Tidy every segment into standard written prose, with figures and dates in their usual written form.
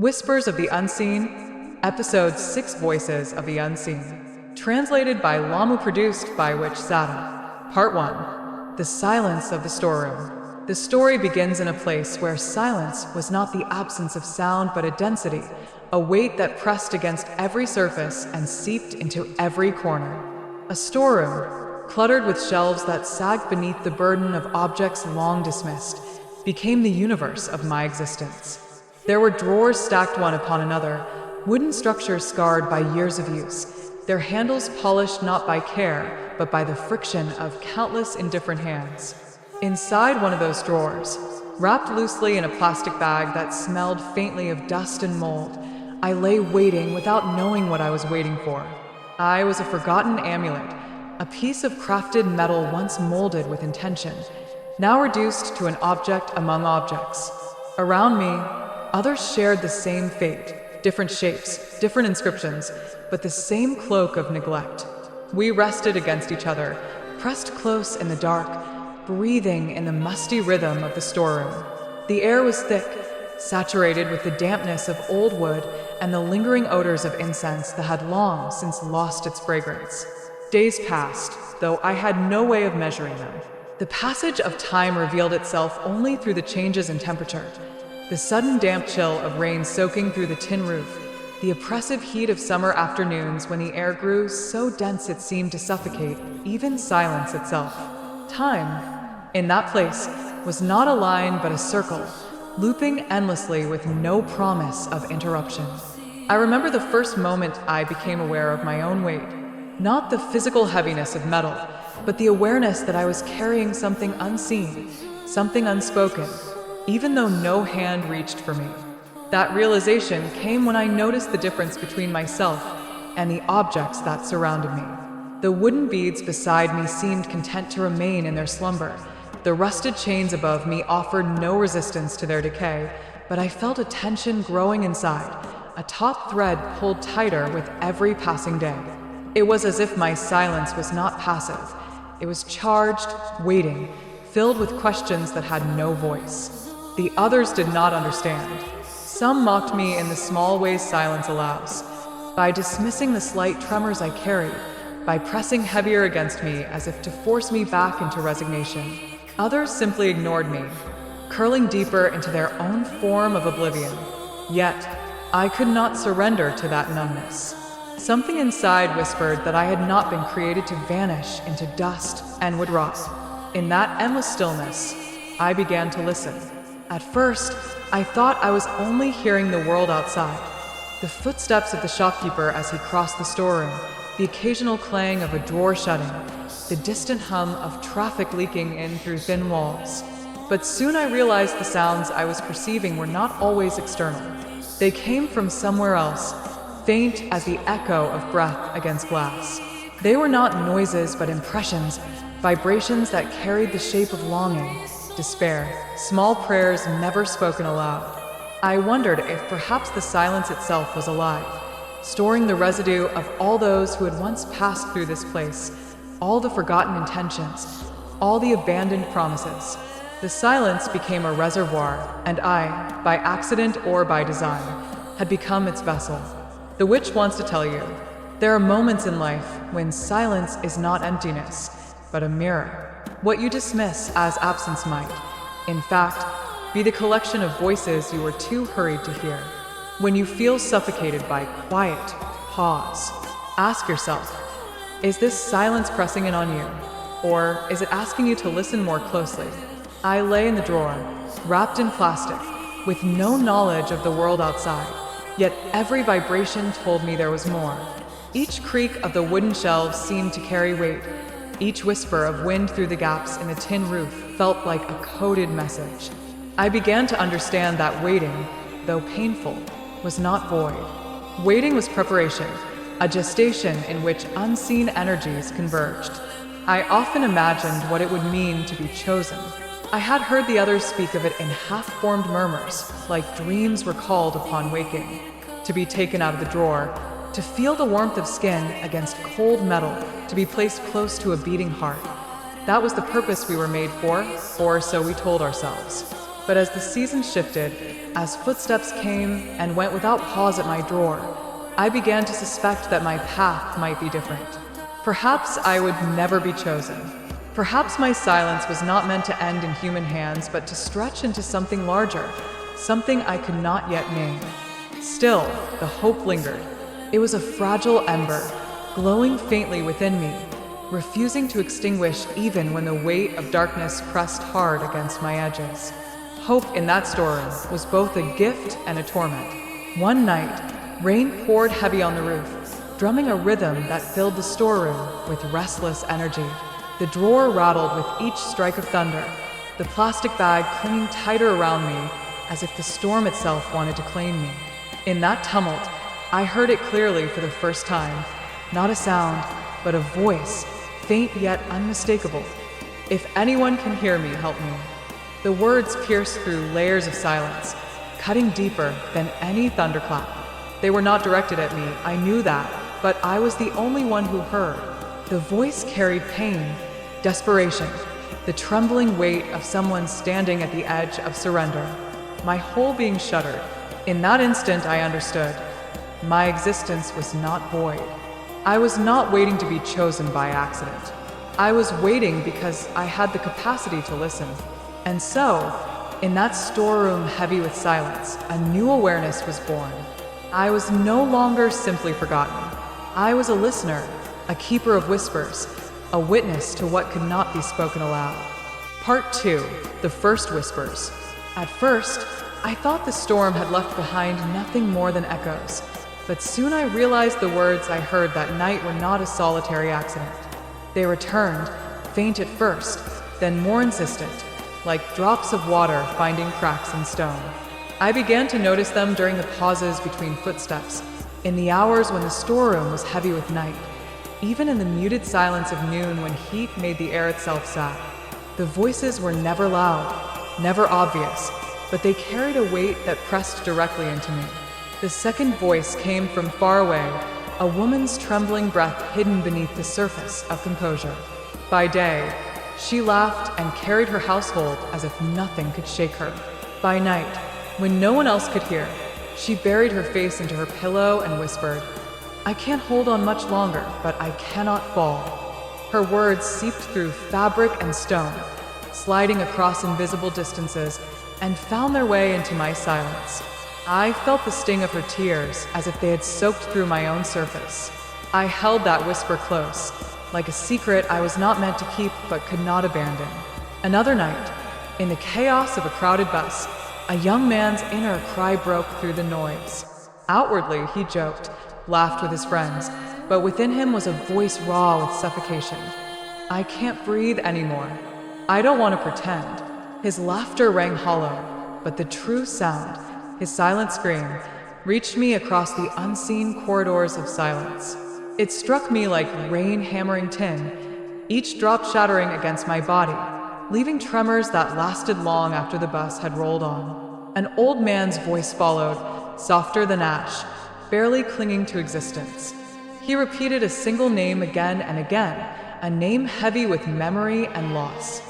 Whispers of the Unseen, Episode 6 Voices of the Unseen. Translated by Lamu, produced by Witch Zada. Part 1. The Silence of the Storeroom. The story begins in a place where silence was not the absence of sound but a density, a weight that pressed against every surface and seeped into every corner. A storeroom, cluttered with shelves that sagged beneath the burden of objects long dismissed, became the universe of my existence. There were drawers stacked one upon another, wooden structures scarred by years of use, their handles polished not by care, but by the friction of countless indifferent hands. Inside one of those drawers, wrapped loosely in a plastic bag that smelled faintly of dust and mold, I lay waiting without knowing what I was waiting for. I was a forgotten amulet, a piece of crafted metal once molded with intention, now reduced to an object among objects. Around me, others shared the same fate, different shapes, different inscriptions, but the same cloak of neglect. We rested against each other, pressed close in the dark, breathing in the musty rhythm of the storeroom. The air was thick, saturated with the dampness of old wood and the lingering odors of incense that had long since lost its fragrance. Days passed, though I had no way of measuring them. The passage of time revealed itself only through the changes in temperature. The sudden damp chill of rain soaking through the tin roof, the oppressive heat of summer afternoons when the air grew so dense it seemed to suffocate even silence itself. Time, in that place, was not a line but a circle, looping endlessly with no promise of interruption. I remember the first moment I became aware of my own weight, not the physical heaviness of metal, but the awareness that I was carrying something unseen, something unspoken, even though no hand reached for me. That realization came when I noticed the difference between myself and the objects that surrounded me. The wooden beads beside me seemed content to remain in their slumber. The rusted chains above me offered no resistance to their decay, but I felt a tension growing inside, a taut thread pulled tighter with every passing day. It was as if my silence was not passive. It was charged, waiting, filled with questions that had no voice. The others did not understand. Some mocked me in the small ways silence allows, by dismissing the slight tremors I carried, by pressing heavier against me as if to force me back into resignation. Others simply ignored me, curling deeper into their own form of oblivion. Yet, I could not surrender to that numbness. Something inside whispered that I had not been created to vanish into dust and would rot. In that endless stillness, I began to listen. At first, I thought I was only hearing the world outside. The footsteps of the shopkeeper as he crossed the storeroom, the occasional clang of a drawer shutting, the distant hum of traffic leaking in through thin walls. But soon I realized the sounds I was perceiving were not always external. They came from somewhere else, faint as the echo of breath against glass. They were not noises but impressions, vibrations that carried the shape of longing, despair, small prayers never spoken aloud. I wondered if perhaps the silence itself was alive, storing the residue of all those who had once passed through this place, all the forgotten intentions, all the abandoned promises. The silence became a reservoir, and I, by accident or by design, had become its vessel. The witch wants to tell you, there are moments in life when silence is not emptiness, but a mirror. What you dismiss as absence might, in fact, be the collection of voices you were too hurried to hear. When you feel suffocated by quiet, pause. Ask yourself, is this silence pressing in on you, or is it asking you to listen more closely? I lay in the drawer, wrapped in plastic, with no knowledge of the world outside, yet every vibration told me there was more. Each creak of the wooden shelves seemed to carry weight. Each whisper of wind through the gaps in the tin roof felt like a coded message. I began to understand that waiting, though painful, was not void. Waiting was preparation, a gestation in which unseen energies converged. I often imagined what it would mean to be chosen. I had heard the others speak of it in half-formed murmurs, like dreams recalled upon waking. To be taken out of the drawer, to feel the warmth of skin against cold metal, to be placed close to a beating heart. That was the purpose we were made for, or so we told ourselves. But as the season shifted, as footsteps came and went without pause at my door, I began to suspect that my path might be different. Perhaps I would never be chosen. Perhaps my silence was not meant to end in human hands, but to stretch into something larger, something I could not yet name. Still, the hope lingered. It was a fragile ember, glowing faintly within me, refusing to extinguish even when the weight of darkness pressed hard against my edges. Hope in that storeroom was both a gift and a torment. One night, rain poured heavy on the roof, drumming a rhythm that filled the storeroom with restless energy. The drawer rattled with each strike of thunder, the plastic bag clinging tighter around me as if the storm itself wanted to claim me. In that tumult, I heard it clearly for the first time. Not a sound, but a voice, faint yet unmistakable. If anyone can hear me, help me. The words pierced through layers of silence, cutting deeper than any thunderclap. They were not directed at me, I knew that, but I was the only one who heard. The voice carried pain, desperation, the trembling weight of someone standing at the edge of surrender. My whole being shuddered. In that instant, I understood. My existence was not void. I was not waiting to be chosen by accident. I was waiting because I had the capacity to listen. And so, in that storeroom heavy with silence, a new awareness was born. I was no longer simply forgotten. I was a listener, a keeper of whispers, a witness to what could not be spoken aloud. Part 2. The First Whispers. At first, I thought the storm had left behind nothing more than echoes, but soon I realized the words I heard that night were not a solitary accident. They returned, faint at first, then more insistent, like drops of water finding cracks in stone. I began to notice them during the pauses between footsteps, in the hours when the storeroom was heavy with night, even in the muted silence of noon when heat made the air itself sad. The voices were never loud, never obvious, but they carried a weight that pressed directly into me. The second voice came from far away, a woman's trembling breath hidden beneath the surface of composure. By day, she laughed and carried her household as if nothing could shake her. By night, when no one else could hear, she buried her face into her pillow and whispered, "I can't hold on much longer, but I cannot fall." Her words seeped through fabric and stone, sliding across invisible distances, and found their way into my silence. I felt the sting of her tears as if they had soaked through my own surface. I held that whisper close, like a secret I was not meant to keep but could not abandon. Another night, in the chaos of a crowded bus, a young man's inner cry broke through the noise. Outwardly, he joked, laughed with his friends, but within him was a voice raw with suffocation. "I can't breathe anymore. I don't want to pretend." His laughter rang hollow, but the true sound, his silent scream, reached me across the unseen corridors of silence. It struck me like rain hammering tin, each drop shattering against my body, leaving tremors that lasted long after the bus had rolled on. An old man's voice followed, softer than ash, barely clinging to existence. He repeated a single name again and again, a name heavy with memory and loss.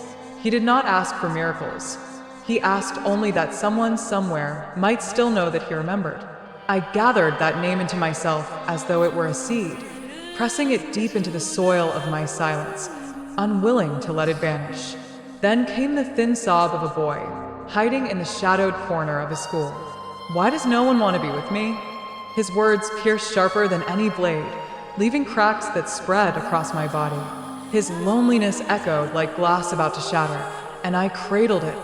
He did not ask for miracles. He asked only that someone somewhere might still know that he remembered. I gathered that name into myself as though it were a seed, pressing it deep into the soil of my silence, unwilling to let it vanish. Then came the thin sob of a boy, hiding in the shadowed corner of his school. "Why does no one want to be with me?" His words pierced sharper than any blade, leaving cracks that spread across my body. His loneliness echoed like glass about to shatter, and I cradled it,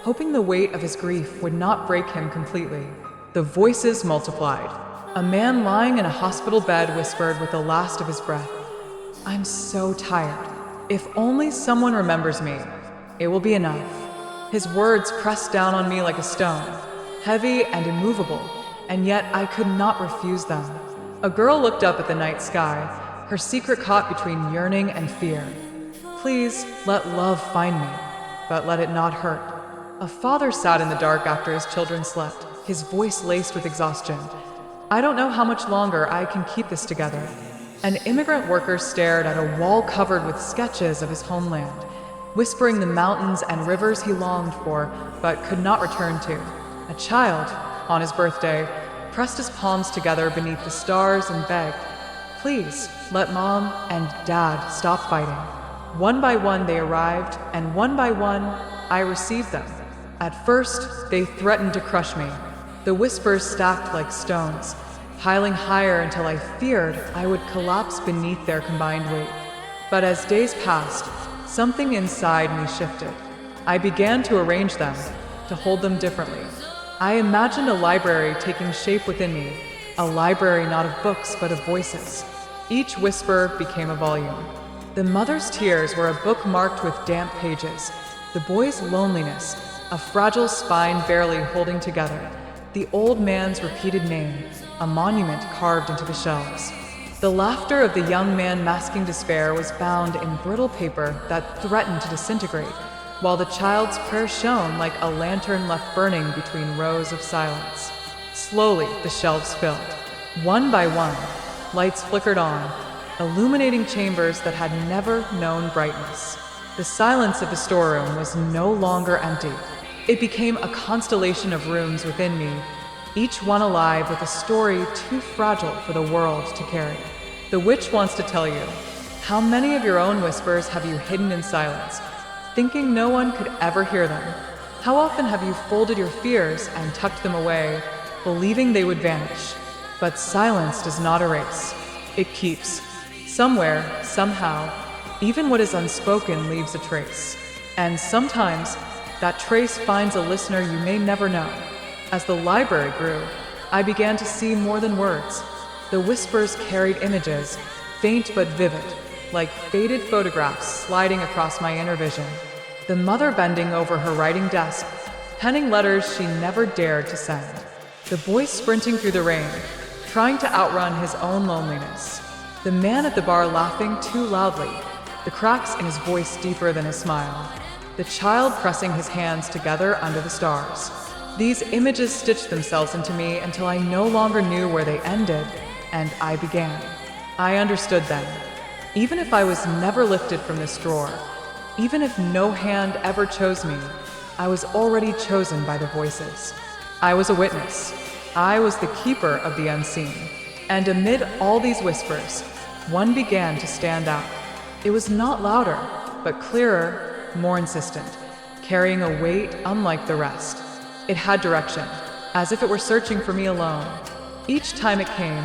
hoping the weight of his grief would not break him completely. The voices multiplied. A man lying in a hospital bed whispered with the last of his breath, "I'm so tired. If only someone remembers me, it will be enough." His words pressed down on me like a stone, heavy and immovable, and yet I could not refuse them. A girl looked up at the night sky, her secret caught between yearning and fear. "Please, let love find me, but let it not hurt." A father sat in the dark after his children slept, his voice laced with exhaustion. "I don't know how much longer I can keep this together." An immigrant worker stared at a wall covered with sketches of his homeland. whispering the mountains and rivers he longed for but could not return to. A child, on his birthday, pressed his palms together beneath the stars and begged, "Please, let Mom and Dad stop fighting." One by one they arrived, and one by one I received them. At first, they threatened to crush me, the whispers stacked like stones, piling higher until I feared I would collapse beneath their combined weight. But as days passed, something inside me shifted. I began to arrange them, to hold them differently. I imagined a library taking shape within me, a library not of books but of voices. Each whisper became a volume. The mother's tears were a book marked with damp pages, the boy's loneliness, a fragile spine barely holding together, the old man's repeated name, a monument carved into the shelves. The laughter of the young man masking despair was bound in brittle paper that threatened to disintegrate, while the child's prayer shone like a lantern left burning between rows of silence. Slowly, the shelves filled. One by one, lights flickered on, illuminating chambers that had never known brightness. The silence of the storeroom was no longer empty. It became a constellation of rooms within me, each one alive with a story too fragile for the world to carry. The witch wants to tell you, how many of your own whispers have you hidden in silence, thinking no one could ever hear them? How often have you folded your fears and tucked them away, believing they would vanish? But silence does not erase. It keeps. Somewhere, somehow, even what is unspoken leaves a trace. And sometimes, that trace finds a listener you may never know. As the library grew, I began to see more than words. The whispers carried images, faint but vivid, like faded photographs sliding across my inner vision. The mother bending over her writing desk, penning letters she never dared to send. The boy sprinting through the rain, trying to outrun his own loneliness. The man at the bar laughing too loudly, the cracks in his voice deeper than a smile. The child pressing his hands together under the stars. These images stitched themselves into me until I no longer knew where they ended, and I began. I understood then. Even if I was never lifted from this drawer, even if no hand ever chose me, I was already chosen by the voices. I was a witness. I was the keeper of the unseen. And amid all these whispers, one began to stand out. It was not louder, but clearer, more insistent, carrying a weight unlike the rest. It had direction, as if it were searching for me alone. Each time it came,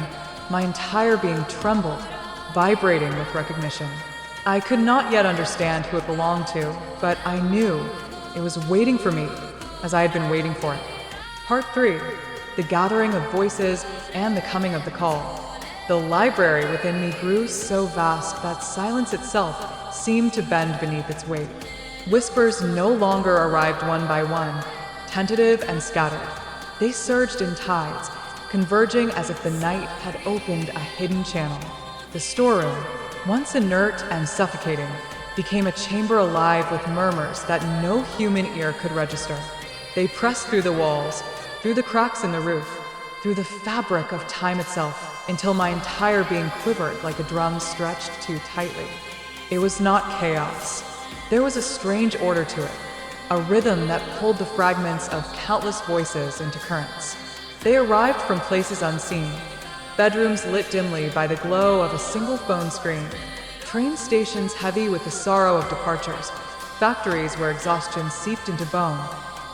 my entire being trembled, vibrating with recognition. I could not yet understand who it belonged to, but I knew it was waiting for me, as I had been waiting for it. Part 3. The gathering of voices and the coming of the call. The library within me grew so vast that silence itself seemed to bend beneath its weight. Whispers no longer arrived one by one, tentative and scattered. They surged in tides, converging as if the night had opened a hidden channel. The storeroom, once inert and suffocating, became a chamber alive with murmurs that no human ear could register. They pressed through the walls, through the cracks in the roof, through the fabric of time itself, until my entire being quivered like a drum stretched too tightly. It was not chaos. There was a strange order to it, a rhythm that pulled the fragments of countless voices into currents. They arrived from places unseen, bedrooms lit dimly by the glow of a single phone screen, train stations heavy with the sorrow of departures, factories where exhaustion seeped into bone,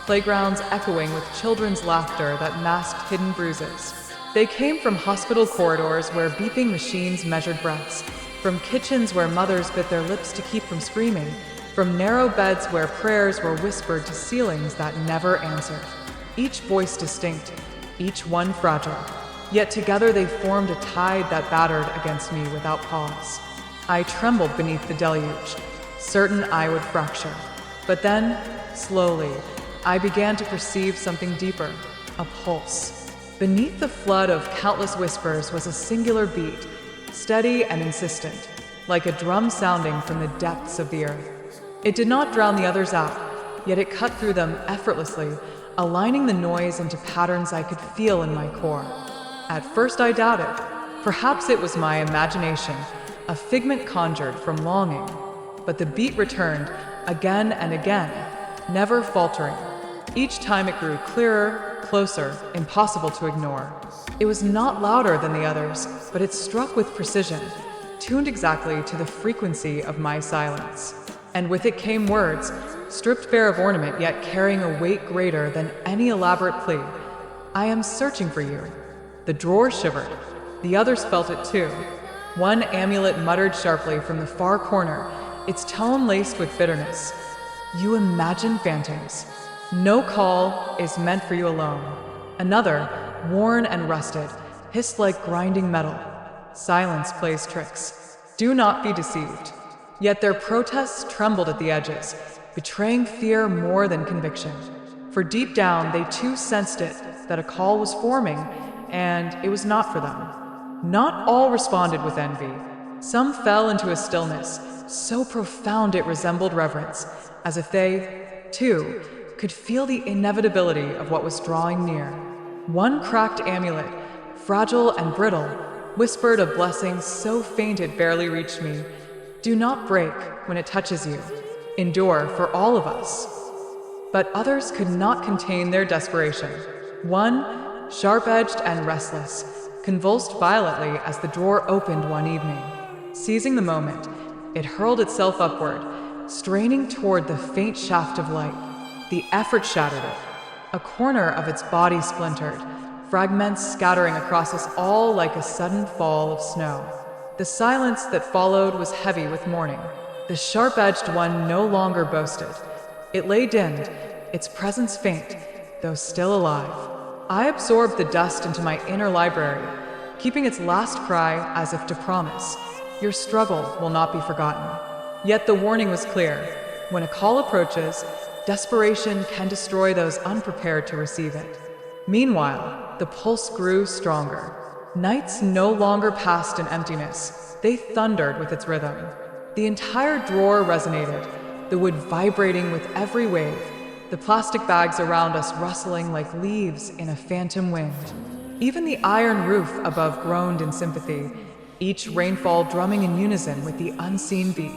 playgrounds echoing with children's laughter that masked hidden bruises. They came from hospital corridors where beeping machines measured breaths, from kitchens where mothers bit their lips to keep from screaming, from narrow beds where prayers were whispered to ceilings that never answered. Each voice distinct, each one fragile. Yet together they formed a tide that battered against me without pause. I trembled beneath the deluge, certain I would fracture. But then, slowly, I began to perceive something deeper, a pulse. Beneath the flood of countless whispers was a singular beat, steady and insistent, like a drum sounding from the depths of the earth. It did not drown the others out, yet it cut through them effortlessly, aligning the noise into patterns I could feel in my core. At first I doubted. Perhaps it was my imagination, a figment conjured from longing. But the beat returned, again and again, never faltering. Each time it grew clearer, closer, impossible to ignore. It was not louder than the others, but it struck with precision, tuned exactly to the frequency of my silence. And with it came words, stripped bare of ornament yet carrying a weight greater than any elaborate plea. I am searching for you. The drawer shivered. The others felt it too. One amulet muttered sharply from the far corner, its tone laced with bitterness. You imagine phantoms. No call is meant for you alone. Another, worn and rusted, hissed like grinding metal. Silence plays tricks. Do not be deceived. Yet their protests trembled at the edges, betraying fear more than conviction. For deep down, they too sensed it, that a call was forming, and it was not for them. Not all responded with envy. Some fell into a stillness, so profound it resembled reverence, as if they, too, could feel the inevitability of what was drawing near. One cracked amulet, fragile and brittle, whispered a blessing so faint it barely reached me. Do not break when it touches you. Endure for all of us. But others could not contain their desperation. One, sharp-edged and restless, convulsed violently as the drawer opened one evening. Seizing the moment, it hurled itself upward, straining toward the faint shaft of light. The effort shattered it. A corner of its body splintered, fragments scattering across us all like a sudden fall of snow. The silence that followed was heavy with mourning. The sharp-edged one no longer boasted. It lay dimmed, its presence faint, though still alive. I absorbed the dust into my inner library, keeping its last cry as if to promise, your struggle will not be forgotten. Yet the warning was clear. When a call approaches, desperation can destroy those unprepared to receive it. Meanwhile, the pulse grew stronger. Nights no longer passed in emptiness. They thundered with its rhythm. The entire drawer resonated, the wood vibrating with every wave, the plastic bags around us rustling like leaves in a phantom wind. Even the iron roof above groaned in sympathy, each rainfall drumming in unison with the unseen beat.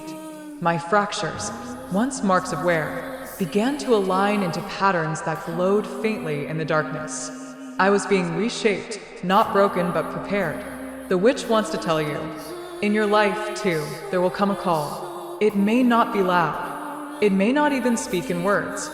My fractures, once marks of wear, began to align into patterns that glowed faintly in the darkness. I was being reshaped, not broken but prepared. The witch wants to tell you, in your life, too, there will come a call. It may not be loud. It may not even speak in words,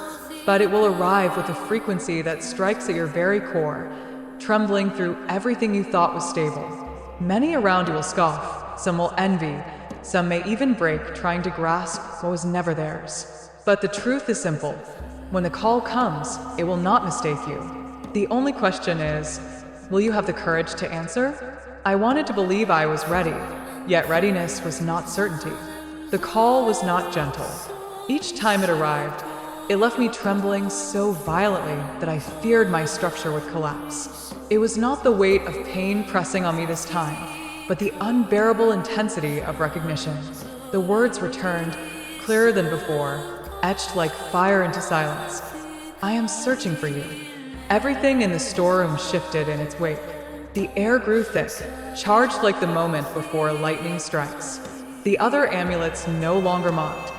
but it will arrive with a frequency that strikes at your very core, trembling through everything you thought was stable. Many around you will scoff, some will envy, some may even break trying to grasp what was never theirs. But the truth is simple. When the call comes, it will not mistake you. The only question is, will you have the courage to answer? I wanted to believe I was ready, yet readiness was not certainty. The call was not gentle. Each time it arrived, it left me trembling so violently that I feared my structure would collapse. It was not the weight of pain pressing on me this time, but the unbearable intensity of recognition. The words returned, clearer than before, etched like fire into silence. I am searching for you. Everything in the storeroom shifted in its wake. The air grew thick, charged like the moment before lightning strikes. The other amulets no longer mocked.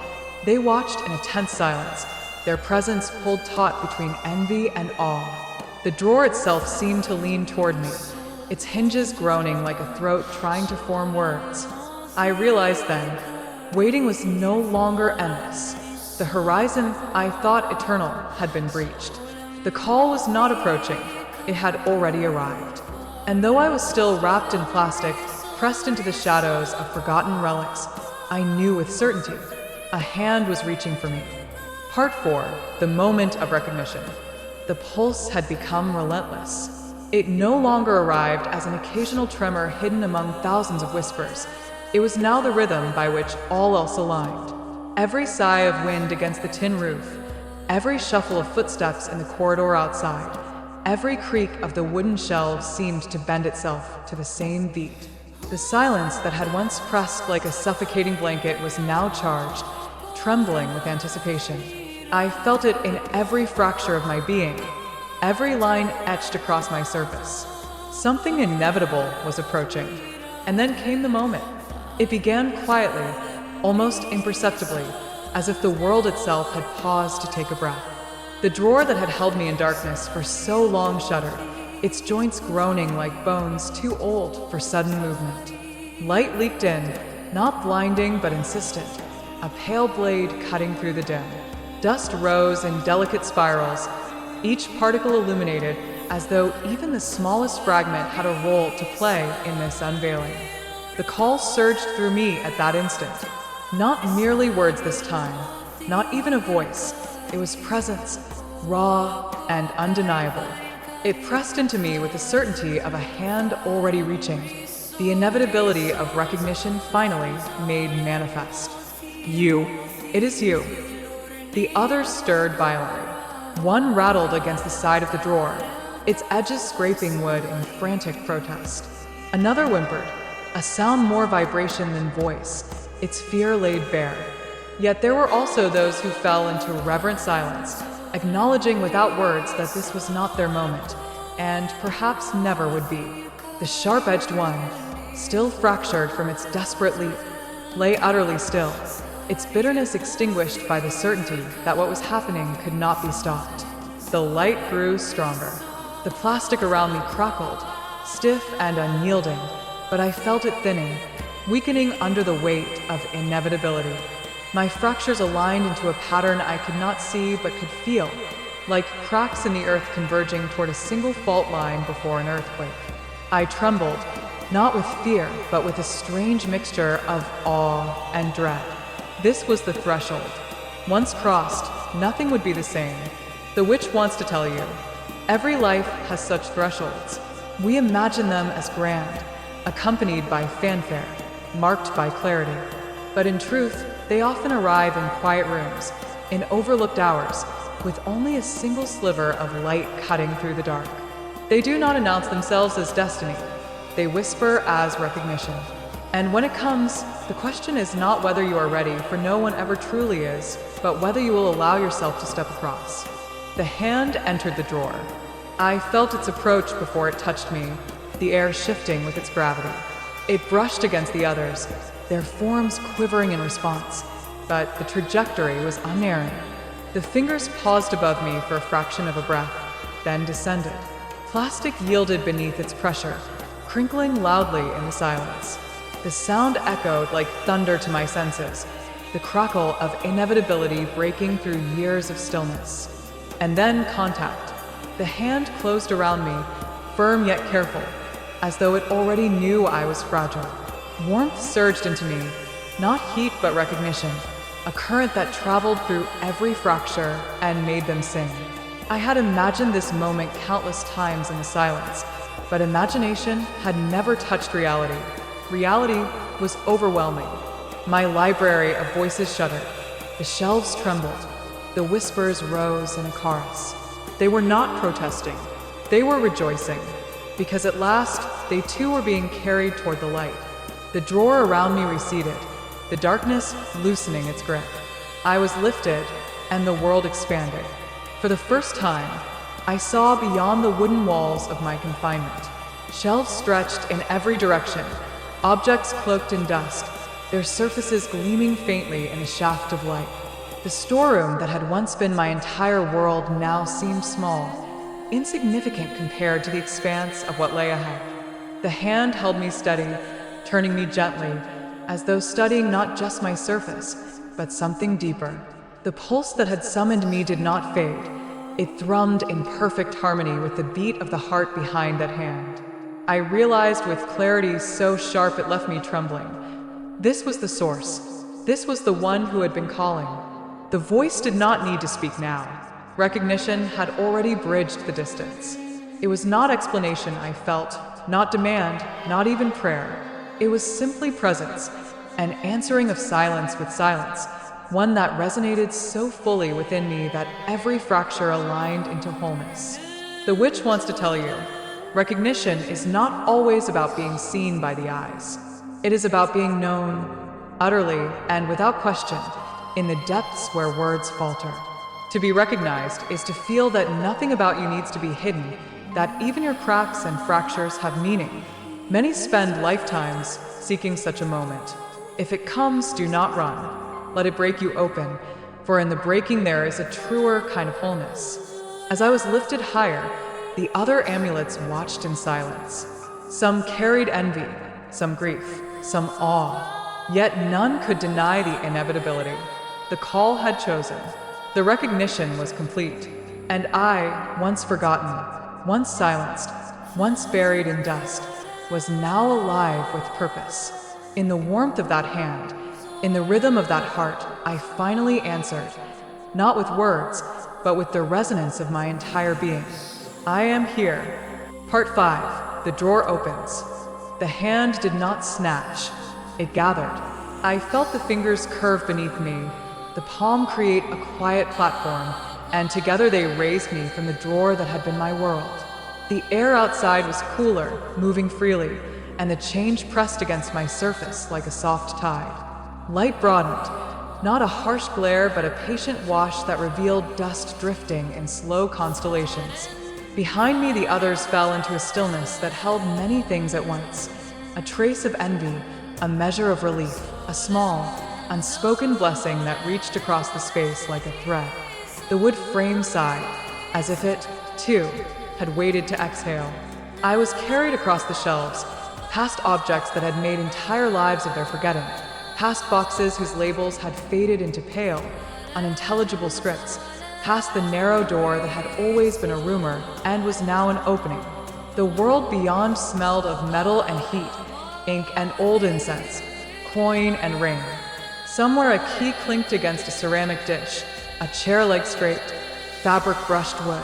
They watched in a tense silence, their presence pulled taut between envy and awe. The drawer itself seemed to lean toward me, its hinges groaning like a throat trying to form words. I realized then, waiting was no longer endless. The horizon I thought eternal had been breached. The call was not approaching, it had already arrived. And though I was still wrapped in plastic, pressed into the shadows of forgotten relics, I knew with certainty a hand was reaching for me. Part 4. The moment of recognition. The pulse had become relentless. It no longer arrived as an occasional tremor hidden among thousands of whispers. It was now the rhythm by which all else aligned. Every sigh of wind against the tin roof, every shuffle of footsteps in the corridor outside, every creak of the wooden shelves seemed to bend itself to the same beat. The silence that had once pressed like a suffocating blanket was now charged, trembling with anticipation. I felt it in every fracture of my being, every line etched across my surface. Something inevitable was approaching, and then came the moment. It began quietly, almost imperceptibly, as if the world itself had paused to take a breath. The drawer that had held me in darkness for so long shuddered, its joints groaning like bones too old for sudden movement. Light leaked in, not blinding but insistent, a pale blade cutting through the dim. Dust rose in delicate spirals, each particle illuminated as though even the smallest fragment had a role to play in this unveiling. The call surged through me at that instant. Not merely words this time, not even a voice. It was presence, raw and undeniable. It pressed into me with the certainty of a hand already reaching, the inevitability of recognition finally made manifest. You. It is you. The others stirred violently. One rattled against the side of the drawer, its edges scraping wood in frantic protest. Another whimpered, a sound more vibration than voice, its fear laid bare. Yet there were also those who fell into reverent silence, acknowledging without words that this was not their moment, and perhaps never would be. The sharp-edged one, still fractured from its desperate leap, lay utterly still, its bitterness extinguished by the certainty that what was happening could not be stopped. The light grew stronger. The plastic around me crackled, stiff and unyielding, but I felt it thinning, weakening under the weight of inevitability. My fractures aligned into a pattern I could not see but could feel, like cracks in the earth converging toward a single fault line before an earthquake. I trembled, not with fear, but with a strange mixture of awe and dread. This was the threshold. Once crossed, nothing would be the same. The witch wants to tell you, every life has such thresholds. We imagine them as grand, accompanied by fanfare, marked by clarity. But in truth, they often arrive in quiet rooms, in overlooked hours, with only a single sliver of light cutting through the dark. They do not announce themselves as destiny. They whisper as recognition. And when it comes, the question is not whether you are ready, for no one ever truly is, but whether you will allow yourself to step across. The hand entered the drawer. I felt its approach before it touched me, the air shifting with its gravity. It brushed against the others, their forms quivering in response, but the trajectory was unerring. The fingers paused above me for a fraction of a breath, then descended. Plastic yielded beneath its pressure, crinkling loudly in the silence. The sound echoed like thunder to my senses, the crackle of inevitability breaking through years of stillness. And then contact. The hand closed around me, firm yet careful, as though it already knew I was fragile. Warmth surged into me, not heat but recognition, a current that traveled through every fracture and made them sing. I had imagined this moment countless times in the silence, but imagination had never touched reality. Reality was overwhelming. My library of voices shuddered. The shelves trembled. The whispers rose in a chorus. They were not protesting. They were rejoicing, because at last they too were being carried toward the light. The drawer around me receded, the darkness loosening its grip. I was lifted, and the world expanded. For the first time, I saw beyond the wooden walls of my confinement. Shelves stretched in every direction, objects cloaked in dust, their surfaces gleaming faintly in a shaft of light. The storeroom that had once been my entire world now seemed small, insignificant compared to the expanse of what lay ahead. The hand held me steady, turning me gently, as though studying not just my surface, but something deeper. The pulse that had summoned me did not fade. It thrummed in perfect harmony with the beat of the heart behind that hand. I realized with clarity so sharp it left me trembling. This was the source. This was the one who had been calling. The voice did not need to speak now. Recognition had already bridged the distance. It was not explanation I felt, not demand, not even prayer. It was simply presence, an answering of silence with silence, one that resonated so fully within me that every fracture aligned into wholeness. The witch wants to tell you, recognition is not always about being seen by the eyes. It is about being known, utterly and without question, in the depths where words falter. To be recognized is to feel that nothing about you needs to be hidden, that even your cracks and fractures have meaning. Many spend lifetimes seeking such a moment. If it comes, do not run. let it break you open, for in the breaking there is a truer kind of wholeness. As I was lifted higher, the other amulets watched in silence. Some carried envy, some grief, some awe, yet none could deny the inevitability. The call had chosen. The recognition was complete, and I, once forgotten, once silenced, once buried in dust, was now alive with purpose. In the warmth of that hand, in the rhythm of that heart, I finally answered, not with words, but with the resonance of my entire being. I am here. Part 5. The drawer opens. The hand did not snatch. It gathered. I felt the fingers curve beneath me, the palm create a quiet platform, and together they raised me from the drawer that had been my world. The air outside was cooler, moving freely, and the change pressed against my surface like a soft tide. Light broadened, not a harsh glare, but a patient wash that revealed dust drifting in slow constellations. Behind me, the others fell into a stillness that held many things at once. A trace of envy, a measure of relief, a small, unspoken blessing that reached across the space like a thread. The wood frame sighed, as if it, too, had waited to exhale. I was carried across the shelves, past objects that had made entire lives of their forgetting, past boxes whose labels had faded into pale, unintelligible scripts, past the narrow door that had always been a rumor and was now an opening. The world beyond smelled of metal and heat, ink and old incense, coin and ring. Somewhere a key clinked against a ceramic dish, a chair leg scraped, fabric brushed wood.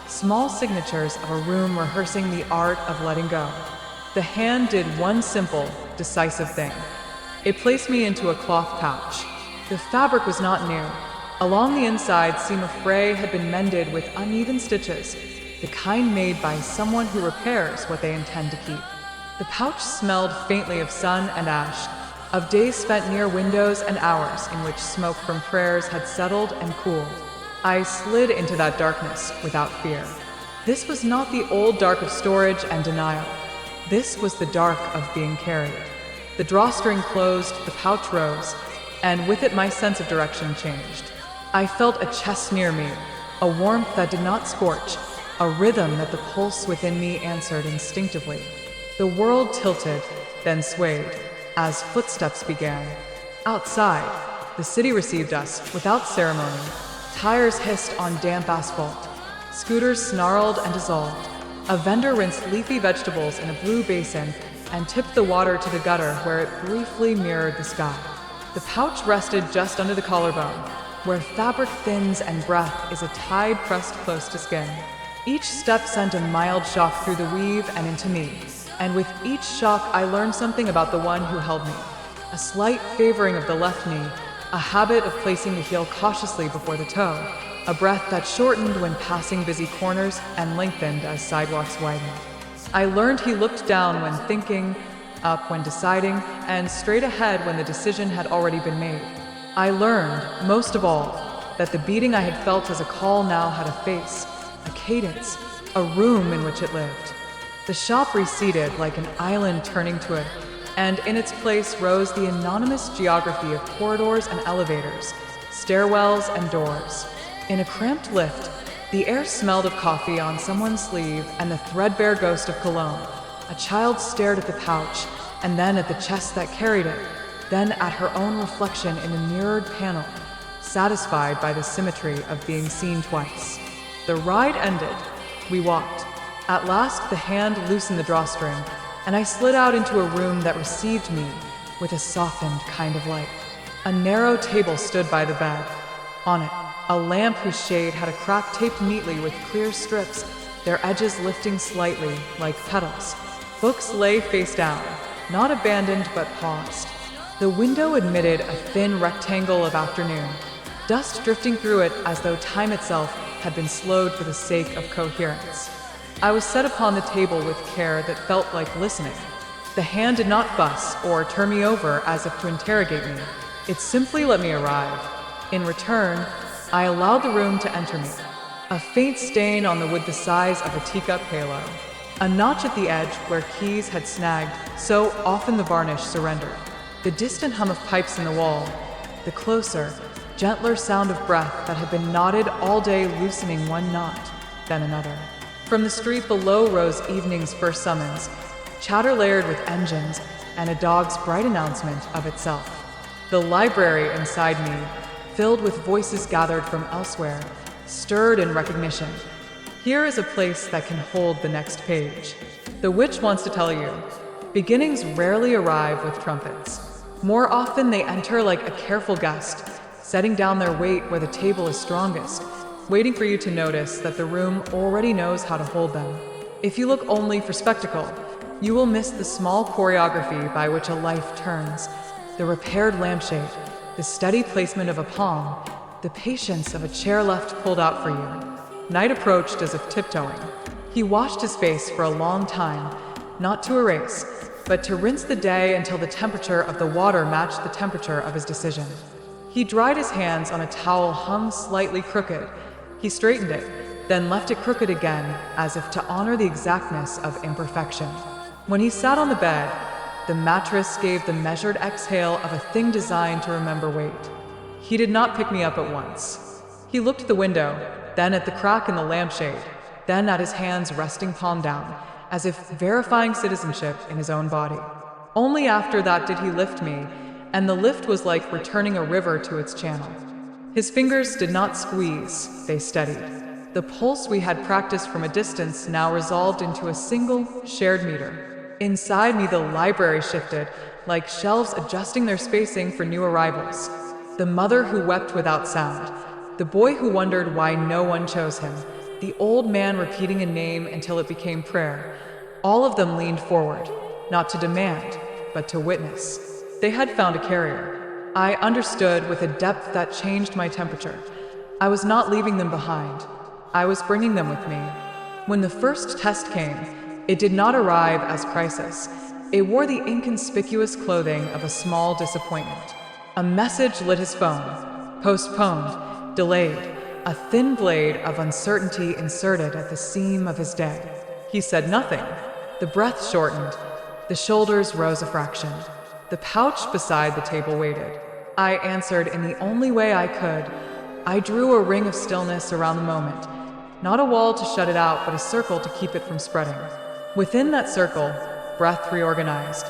Small signatures of a room rehearsing the art of letting go. The hand did one simple, decisive thing. It placed me into a cloth pouch. The fabric was not new. Along the inside, seam of fray had been mended with uneven stitches, the kind made by someone who repairs what they intend to keep. The pouch smelled faintly of sun and ash, of days spent near windows and hours in which smoke from prayers had settled and cooled. I slid into that darkness without fear. This was not the old dark of storage and denial. This was the dark of being carried. The drawstring closed, the pouch rose, and with it my sense of direction changed. I felt a chest near me, a warmth that did not scorch, a rhythm that the pulse within me answered instinctively. The world tilted, then swayed, as footsteps began. Outside, the city received us without ceremony. Tires hissed on damp asphalt. Scooters snarled and dissolved. A vendor rinsed leafy vegetables in a blue basin and tipped the water to the gutter where it briefly mirrored the sky. The pouch rested just under the collarbone, where fabric thins and breath is a tide pressed close to skin. Each step sent a mild shock through the weave and into me, and with each shock I learned something about the one who held me. A slight favoring of the left knee, a habit of placing the heel cautiously before the toe, a breath that shortened when passing busy corners and lengthened as sidewalks widened. I learned he looked down when thinking, up when deciding, and straight ahead when the decision had already been made. I learned, most of all, that the beating I had felt as a call now had a face, a cadence, a room in which it lived. The shop receded like an island turning to it, and in its place rose the anonymous geography of corridors and elevators, stairwells and doors. In a cramped lift, the air smelled of coffee on someone's sleeve and the threadbare ghost of cologne. A child stared at the pouch, and then at the chest that carried it, then at her own reflection in a mirrored panel, satisfied by the symmetry of being seen twice. The ride ended. We walked. At last, the hand loosened the drawstring, and I slid out into a room that received me with a softened kind of light. A narrow table stood by the bed. On it, a lamp whose shade had a crack taped neatly with clear strips, their edges lifting slightly, like petals. Books lay face down, not abandoned but paused. The window admitted a thin rectangle of afternoon, dust drifting through it as though time itself had been slowed for the sake of coherence. I was set upon the table with care that felt like listening. The hand did not fuss or turn me over as if to interrogate me. It simply let me arrive. In return, I allowed the room to enter me. A faint stain on the wood the size of a teacup halo. A notch at the edge where keys had snagged, so often the varnish surrendered. The distant hum of pipes in the wall. the closer, gentler sound of breath that had been knotted all day, loosening one knot, then another. From the street below rose evening's first summons, chatter layered with engines, and a dog's bright announcement of itself. The library inside me, filled with voices gathered from elsewhere, stirred in recognition. Here is a place that can hold the next page. The witch wants to tell you, beginnings rarely arrive with trumpets. More often they enter like a careful guest, setting down their weight where the table is strongest, waiting for you to notice that the room already knows how to hold them. If you look only for spectacle, you will miss the small choreography by which a life turns, the repaired lampshade, the steady placement of a palm, the patience of a chair left pulled out for you. Night approached as if tiptoeing. He washed his face for a long time, not to erase, but to rinse the day until the temperature of the water matched the temperature of his decision. He dried his hands on a towel hung slightly crooked. He straightened it, then left it crooked again, as if to honor the exactness of imperfection. When he sat on the bed, the mattress gave the measured exhale of a thing designed to remember weight. He did not pick me up at once. He looked at the window, then at the crack in the lampshade, then at his hands resting palm down, as if verifying citizenship in his own body. Only after that did he lift me, and the lift was like returning a river to its channel. His fingers did not squeeze, they steadied. The pulse we had practiced from a distance now resolved into a single, shared meter. Inside me the library shifted, like shelves adjusting their spacing for new arrivals. The mother who wept without sound, the boy who wondered why no one chose him, the old man repeating a name until it became prayer. All of them leaned forward, not to demand, but to witness. They had found a carrier. I understood with a depth that changed my temperature. I was not leaving them behind. I was bringing them with me. When the first test came, it did not arrive as crisis. It wore the inconspicuous clothing of a small disappointment. A message lit his phone. Postponed, delayed, a thin blade of uncertainty inserted at the seam of his day. He said nothing. The breath shortened. The shoulders rose a fraction. The pouch beside the table waited. I answered in the only way I could. I drew a ring of stillness around the moment. Not a wall to shut it out, but a circle to keep it from spreading. Within that circle, breath reorganized.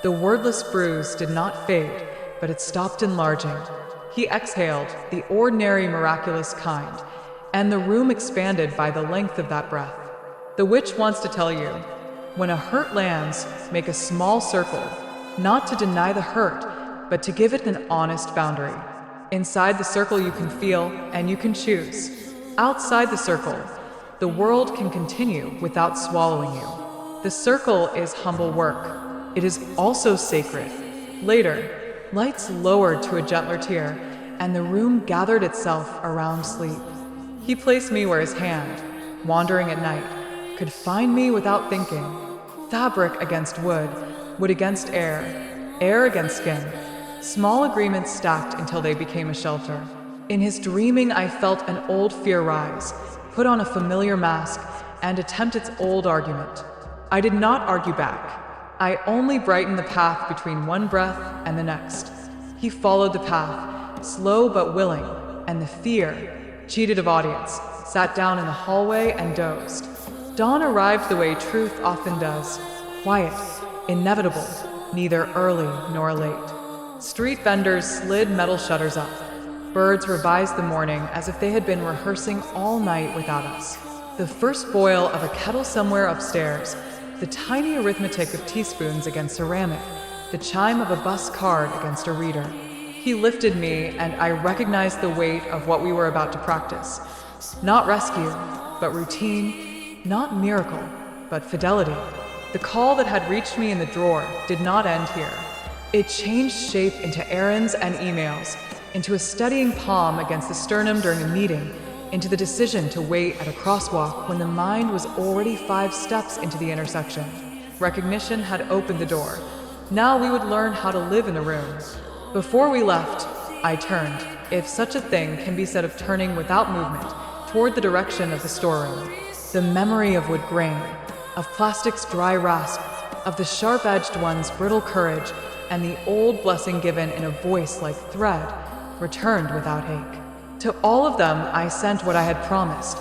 The wordless bruise did not fade, but it stopped enlarging. He exhaled, the ordinary miraculous kind, and the room expanded by the length of that breath. The witch wants to tell you, when a hurt lands, make a small circle, not to deny the hurt, but to give it an honest boundary. Inside the circle you can feel, and you can choose. Outside the circle, the world can continue without swallowing you. The circle is humble work. It is also sacred. Later, lights lowered to a gentler tier, and the room gathered itself around sleep. He placed me where his hand, wandering at night, could find me without thinking. Fabric against wood, wood against air, air against skin. Small agreements stacked until they became a shelter. In his dreaming, I felt an old fear rise, put on a familiar mask, and attempt its old argument. I did not argue back. I only brightened the path between one breath and the next. He followed the path, slow but willing, and the fear, cheated of audience, sat down in the hallway and dozed. Dawn arrived the way truth often does, quiet, inevitable, neither early nor late. Street vendors slid metal shutters up. Birds revised the morning as if they had been rehearsing all night without us. The first boil of a kettle somewhere upstairs, the tiny arithmetic of teaspoons against ceramic, the chime of a bus card against a reader. He lifted me, and I recognized the weight of what we were about to practice. Not rescue, but routine, not miracle, but fidelity. The call that had reached me in the drawer did not end here. It changed shape into errands and emails, into a steadying palm against the sternum during a meeting, into the decision to wait at a crosswalk when the mind was already 5 steps into the intersection. Recognition had opened the door. Now we would learn how to live in the room. Before we left, I turned, if such a thing can be said of turning without movement, toward the direction of the storeroom. The memory of wood grain, of plastic's dry rasp, of the sharp-edged one's brittle courage, and the old blessing given in a voice like thread, returned without ache. To all of them, I sent what I had promised,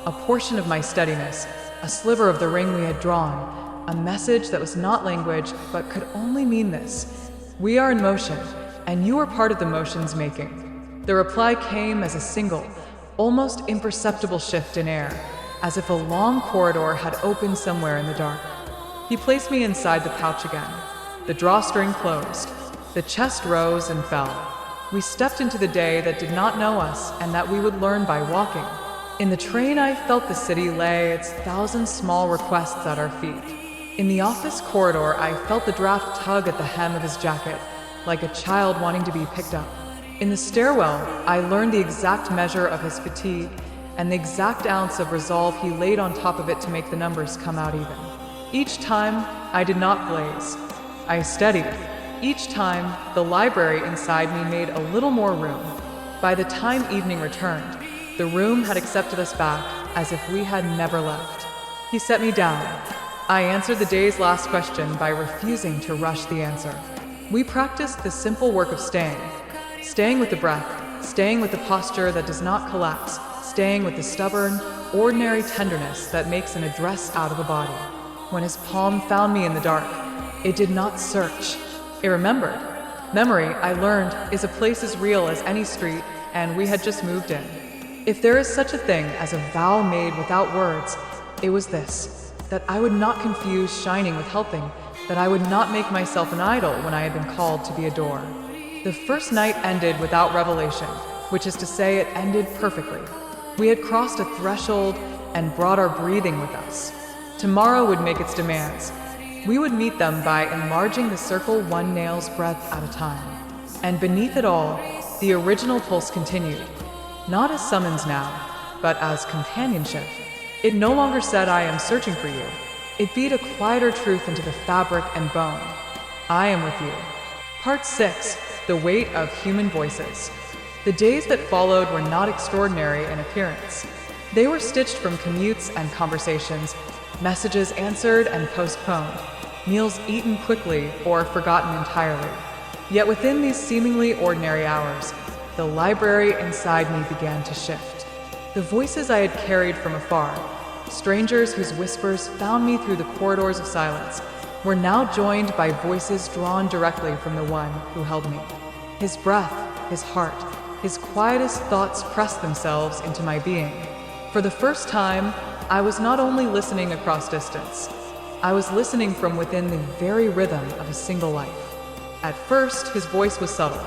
a portion of my steadiness, a sliver of the ring we had drawn, a message that was not language but could only mean this: we are in motion, and you are part of the motion's making. The reply came as a single, almost imperceptible shift in air, as if a long corridor had opened somewhere in the dark. He placed me inside the pouch again. The drawstring closed. The chest rose and fell. We stepped into the day that did not know us and that we would learn by walking. In the train, I felt the city lay its thousand small requests at our feet. In the office corridor, I felt the draft tug at the hem of his jacket, like a child wanting to be picked up. In the stairwell, I learned the exact measure of his fatigue and the exact ounce of resolve he laid on top of it to make the numbers come out even. Each time, I did not blaze. I steadied. Each time, the library inside me made a little more room. By the time evening returned, the room had accepted us back as if we had never left. He set me down. I answered the day's last question by refusing to rush the answer. We practiced the simple work of staying. Staying with the breath, staying with the posture that does not collapse, staying with the stubborn, ordinary tenderness that makes an address out of the body. When his palm found me in the dark, it did not search. It remembered. Memory, I learned, is a place as real as any street, and we had just moved in. If there is such a thing as a vow made without words, it was this: that I would not confuse shining with helping, that I would not make myself an idol when I had been called to be a door. The first night ended without revelation, which is to say it ended perfectly. We had crossed a threshold and brought our breathing with us. Tomorrow would make its demands. We would meet them by enlarging the circle one nail's breadth at a time. And beneath it all, the original pulse continued, not as summons now, but as companionship. It no longer said, "I am searching for you." It beat a quieter truth into the fabric and bone. I am with you. Part 6. The Weight of Human Voices. The days that followed were not extraordinary in appearance. They were stitched from commutes and conversations, messages answered and postponed, meals eaten quickly or forgotten entirely. Yet within these seemingly ordinary hours, the library inside me began to shift. The voices I had carried from afar, strangers whose whispers found me through the corridors of silence, were now joined by voices drawn directly from the one who held me. His breath, his heart, his quietest thoughts pressed themselves into my being. For the first time, I was not only listening across distance, I was listening from within the very rhythm of a single life. At first, his voice was subtle.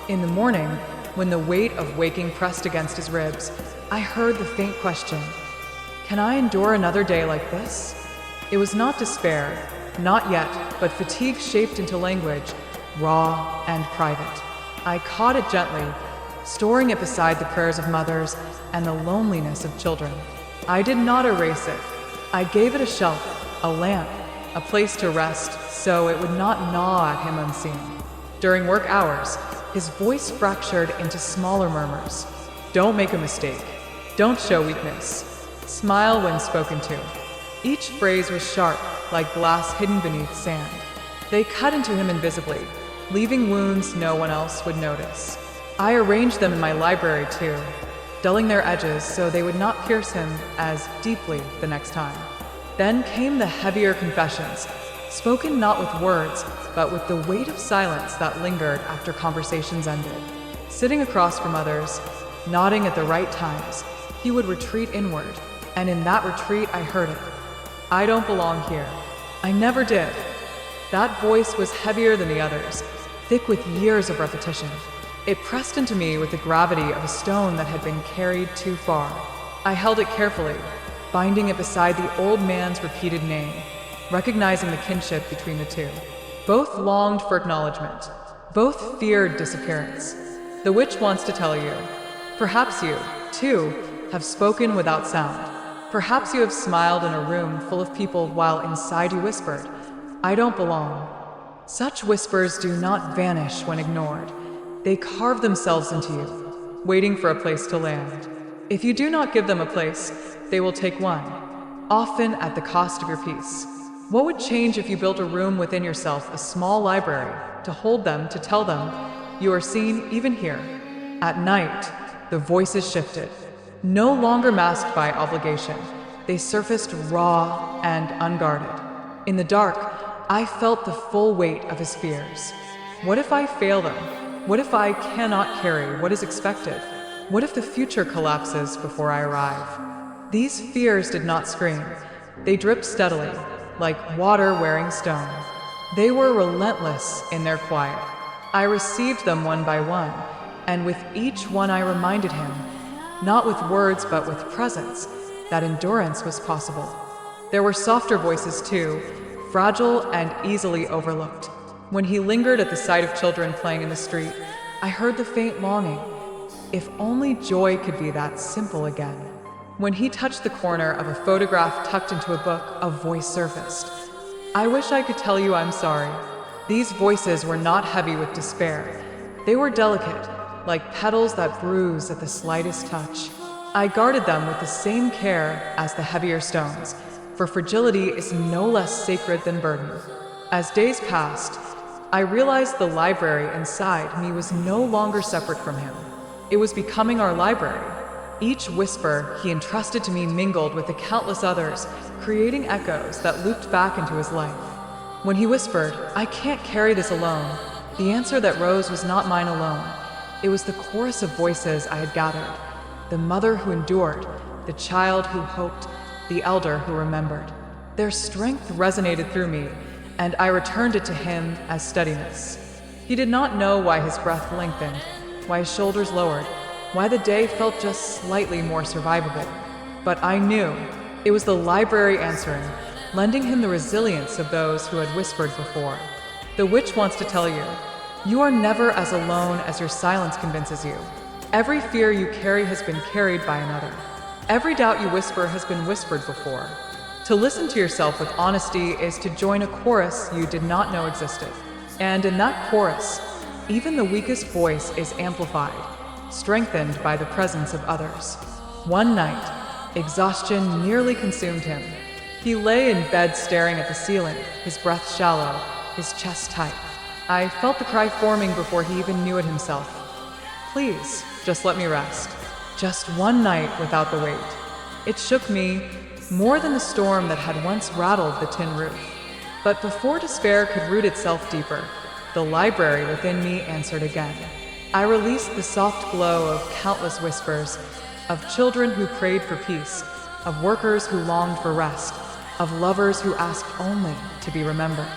In the morning, when the weight of waking pressed against his ribs, I heard the faint question, "Can I endure another day like this?" It was not despair, not yet, but fatigue shaped into language, raw and private. I caught it gently, storing it beside the prayers of mothers and the loneliness of children. I did not erase it. I gave it a shelf, a lamp, a place to rest, so it would not gnaw at him unseen. During work hours, his voice fractured into smaller murmurs. Don't make a mistake. Don't show weakness. Smile when spoken to. Each phrase was sharp, like glass hidden beneath sand. They cut into him invisibly, leaving wounds no one else would notice. I arranged them in my library too, dulling their edges so they would not pierce him as deeply the next time. Then came the heavier confessions, spoken not with words, but with the weight of silence that lingered after conversations ended. Sitting across from others, nodding at the right times, he would retreat inward, and in that retreat I heard it. I don't belong here. I never did. That voice was heavier than the others, thick with years of repetition. It pressed into me with the gravity of a stone that had been carried too far. I held it carefully, binding it beside the old man's repeated name, recognizing the kinship between the two. Both longed for acknowledgement. Both feared disappearance. The witch wants to tell you. Perhaps you, too, have spoken without sound. Perhaps you have smiled in a room full of people while inside you whispered, "I don't belong." Such whispers do not vanish when ignored. They carve themselves into you, waiting for a place to land. If you do not give them a place, they will take one, often at the cost of your peace. What would change if you built a room within yourself, a small library, to hold them, to tell them, "You are seen even here"? At night, the voices shifted. No longer masked by obligation, they surfaced raw and unguarded. In the dark, I felt the full weight of his fears. What if I fail them? What if I cannot carry what is expected? What if the future collapses before I arrive? These fears did not scream. They dripped steadily, like water wearing stone. They were relentless in their quiet. I received them one by one, and with each one I reminded him, not with words but with presence, that endurance was possible. There were softer voices too, fragile and easily overlooked. When he lingered at the sight of children playing in the street, I heard the faint longing. If only joy could be that simple again. When he touched the corner of a photograph tucked into a book, a voice surfaced. I wish I could tell you I'm sorry. These voices were not heavy with despair. They were delicate, like petals that bruise at the slightest touch. I guarded them with the same care as the heavier stones, for fragility is no less sacred than burden. As days passed, I realized the library inside me was no longer separate from him. It was becoming our library. Each whisper he entrusted to me mingled with the countless others, creating echoes that looped back into his life. When he whispered, "I can't carry this alone," the answer that rose was not mine alone. It was the chorus of voices I had gathered. The mother who endured, the child who hoped, the elder who remembered. Their strength resonated through me, and I returned it to him as steadiness. He did not know why his breath lengthened, why his shoulders lowered, why the day felt just slightly more survivable. But I knew it was the library answering, lending him the resilience of those who had whispered before. The witch wants to tell you, you are never as alone as your silence convinces you. Every fear you carry has been carried by another. Every doubt you whisper has been whispered before. To listen to yourself with honesty is to join a chorus you did not know existed. And in that chorus, even the weakest voice is amplified, strengthened by the presence of others. One night, exhaustion nearly consumed him. He lay in bed staring at the ceiling, his breath shallow, his chest tight. I felt the cry forming before he even knew it himself. Please, just let me rest. Just one night without the weight. It shook me more than the storm that had once rattled the tin roof. But before despair could root itself deeper, the library within me answered again. I released the soft glow of countless whispers, of children who prayed for peace, of workers who longed for rest, of lovers who asked only to be remembered.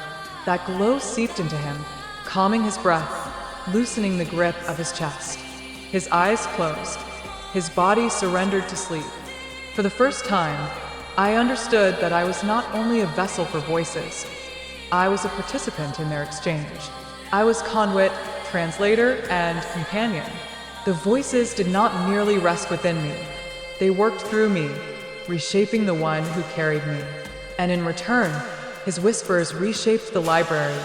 That glow seeped into him, calming his breath, loosening the grip of his chest. His eyes closed, his body surrendered to sleep. For the first time, I understood that I was not only a vessel for voices, I was a participant in their exchange. I was conduit, translator, and companion. The voices did not merely rest within me. They worked through me, reshaping the one who carried me. And in return, his whispers reshaped the library,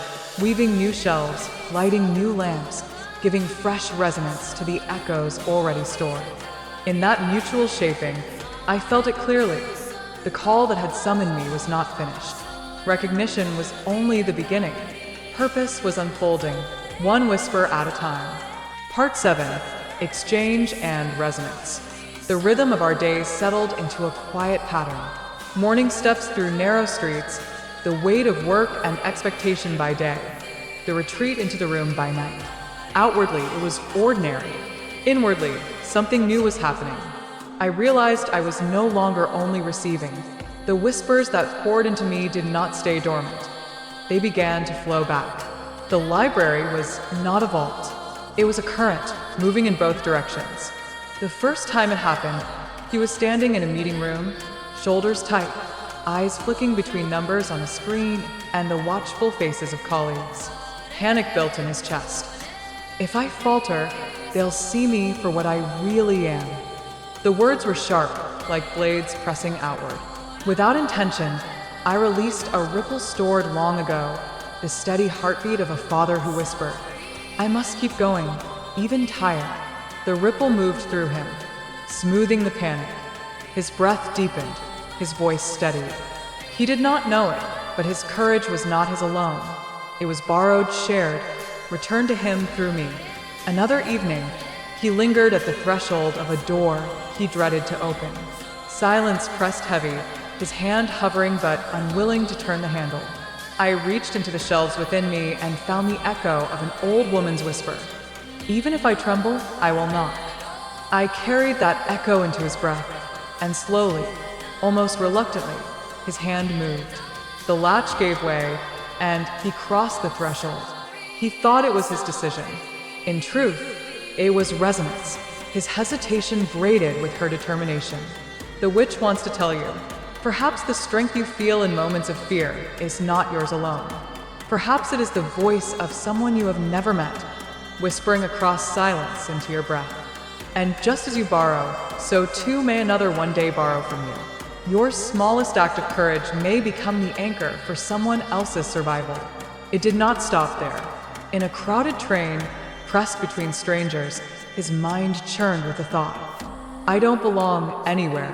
weaving new shelves, lighting new lamps, giving fresh resonance to the echoes already stored. In that mutual shaping, I felt it clearly. The call that had summoned me was not finished. Recognition was only the beginning. Purpose was unfolding, one whisper at a time. Part 7. Exchange and Resonance. The rhythm of our days settled into a quiet pattern. Morning steps through narrow streets, the weight of work and expectation by day, the retreat into the room by night. Outwardly, it was ordinary. Inwardly, something new was happening. I realized I was no longer only receiving. The whispers that poured into me did not stay dormant. They began to flow back. The library was not a vault. It was a current, moving in both directions. The first time it happened, he was standing in a meeting room, shoulders tight, eyes flicking between numbers on a screen and the watchful faces of colleagues. Panic built in his chest. If I falter, they'll see me for what I really am. The words were sharp, like blades pressing outward. Without intention, I released a ripple stored long ago, the steady heartbeat of a father who whispered, I must keep going, even tired. The ripple moved through him, smoothing the panic. His breath deepened, his voice steadied. He did not know it, but his courage was not his alone. It was borrowed, shared, returned to him through me. Another evening, He lingered at the threshold of a door he dreaded to open. Silence pressed heavy, his hand hovering but unwilling to turn the handle. I reached into the shelves within me and found the echo of an old woman's whisper. Even if I tremble, I will knock. I carried that echo into his breath, and slowly, almost reluctantly, his hand moved. The latch gave way, and he crossed the threshold. He thought it was his decision. In truth, it was resonance. His hesitation braided with her determination. The witch wants to tell you, perhaps the strength you feel in moments of fear is not yours alone. Perhaps it is the voice of someone you have never met, whispering across silence into your breath. And just as you borrow, so too may another one day borrow from you. Your smallest act of courage may become the anchor for someone else's survival. It did not stop there. In a crowded train, pressed between strangers, his mind churned with the thought, I don't belong anywhere.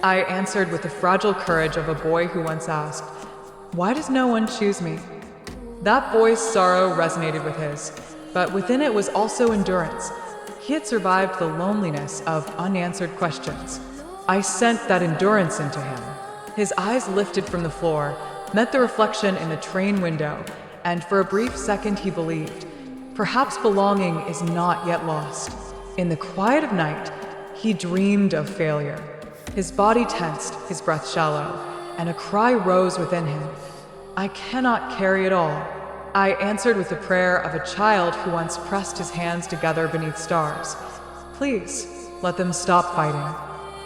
I answered with the fragile courage of a boy who once asked, why does no one choose me? That boy's sorrow resonated with his, but within it was also endurance. He had survived the loneliness of unanswered questions. I sent that endurance into him. His eyes lifted from the floor, met the reflection in the train window, and for a brief second he believed. Perhaps belonging is not yet lost. In the quiet of night, he dreamed of failure. His body tensed, his breath shallow, and a cry rose within him. I cannot carry it all. I answered with the prayer of a child who once pressed his hands together beneath stars. Please, let them stop fighting.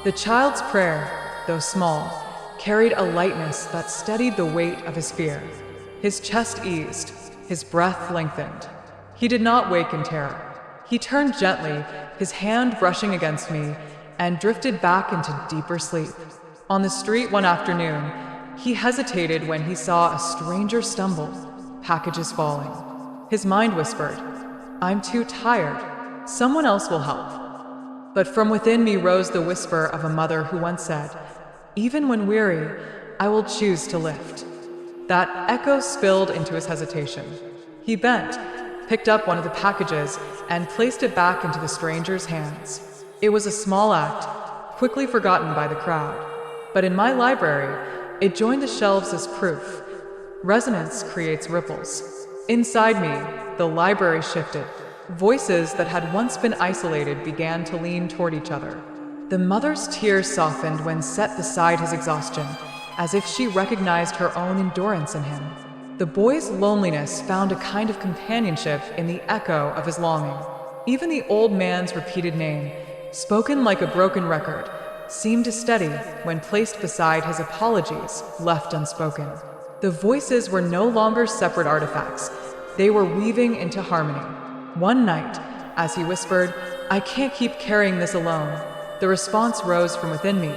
The child's prayer, though small, carried a lightness that steadied the weight of his fear. His chest eased, his breath lengthened. He did not wake in terror. He turned gently, his hand brushing against me, and drifted back into deeper sleep. On the street one afternoon, he hesitated when he saw a stranger stumble, packages falling. His mind whispered, I'm too tired. Someone else will help. But from within me rose the whisper of a mother who once said, even when weary, I will choose to lift. That echo spilled into his hesitation. He bent, picked up one of the packages, and placed it back into the stranger's hands. It was a small act, quickly forgotten by the crowd. But in my library, it joined the shelves as proof. Resonance creates ripples. Inside me, the library shifted. Voices that had once been isolated began to lean toward each other. The mother's tears softened when set beside his exhaustion, as if she recognized her own endurance in him. The boy's loneliness found a kind of companionship in the echo of his longing. Even the old man's repeated name, spoken like a broken record, seemed to steady when placed beside his apologies left unspoken. The voices were no longer separate artifacts. They were weaving into harmony. One night, as he whispered, I can't keep carrying this alone, the response rose from within me,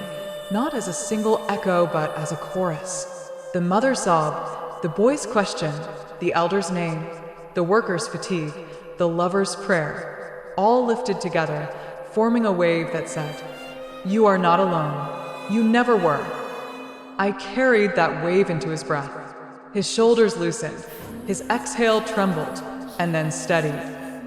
not as a single echo but as a chorus. The mother sobbed, the boy's question, the elder's name, the worker's fatigue, the lover's prayer, all lifted together, forming a wave that said, you are not alone. You never were. I carried that wave into his breath. His shoulders loosened, his exhale trembled, and then steadied.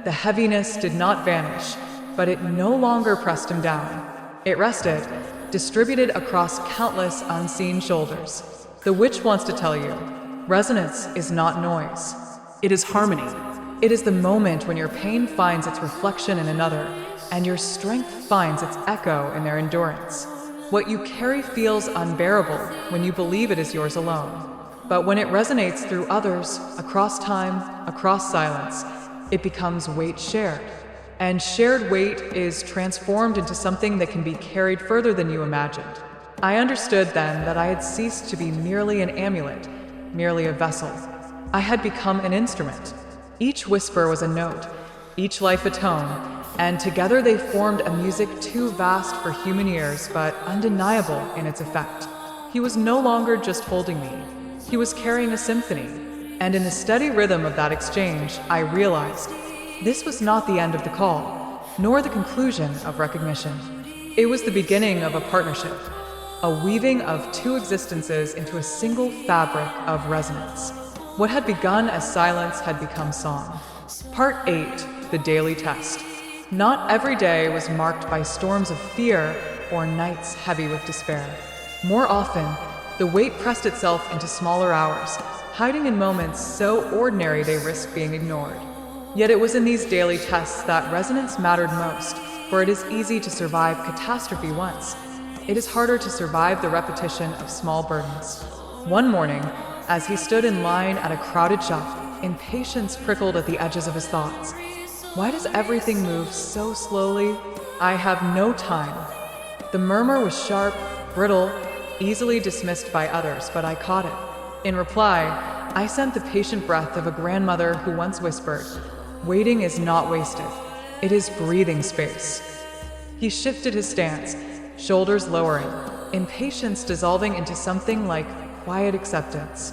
The heaviness did not vanish, but it no longer pressed him down. It rested, distributed across countless unseen shoulders. The witch wants to tell you, resonance is not noise. It is harmony. It is the moment when your pain finds its reflection in another, and your strength finds its echo in their endurance. What you carry feels unbearable when you believe it is yours alone. But when it resonates through others, across time, across silence, it becomes weight shared. And shared weight is transformed into something that can be carried further than you imagined. I understood then that I had ceased to be merely an amulet, merely a vessel. I had become an instrument. Each whisper was a note, each life a tone, and together they formed a music too vast for human ears but undeniable in its effect. He was no longer just holding me. He was carrying a symphony, and in the steady rhythm of that exchange, I realized this was not the end of the call, nor the conclusion of recognition. It was the beginning of a partnership, a weaving of two existences into a single fabric of resonance. What had begun as silence had become song. Part 8, the daily test. Not every day was marked by storms of fear or nights heavy with despair. More often, the weight pressed itself into smaller hours, hiding in moments so ordinary they risked being ignored. Yet it was in these daily tests that resonance mattered most, for it is easy to survive catastrophe once. It is harder to survive the repetition of small burdens. One morning, as he stood in line at a crowded shop, impatience prickled at the edges of his thoughts. Why does everything move so slowly? I have no time. The murmur was sharp, brittle, easily dismissed by others, but I caught it. In reply, I sent the patient breath of a grandmother who once whispered, "Waiting is not wasted. It is breathing space." He shifted his stance, shoulders lowering, impatience dissolving into something like quiet acceptance.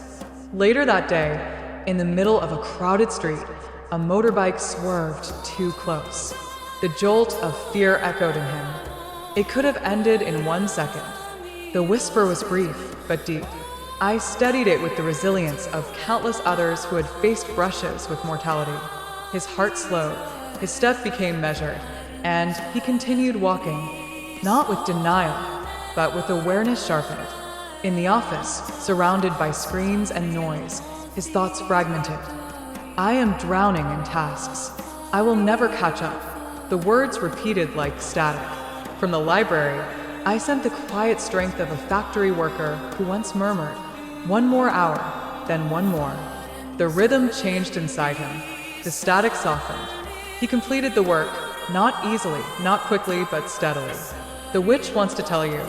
Later that day, in the middle of a crowded street, a motorbike swerved too close. The jolt of fear echoed in him. It could have ended in 1 second. The whisper was brief, but deep. I steadied it with the resilience of countless others who had faced brushes with mortality. His heart slowed, his step became measured, and he continued walking, not with denial, but with awareness sharpened. In the office, surrounded by screens and noise, his thoughts fragmented. I am drowning in tasks. I will never catch up. The words repeated like static. From the library, I sent the quiet strength of a factory worker who once murmured, "One more hour, then one more." The rhythm changed inside him. The static softened. He completed the work, not easily, not quickly, but steadily. The witch wants to tell you,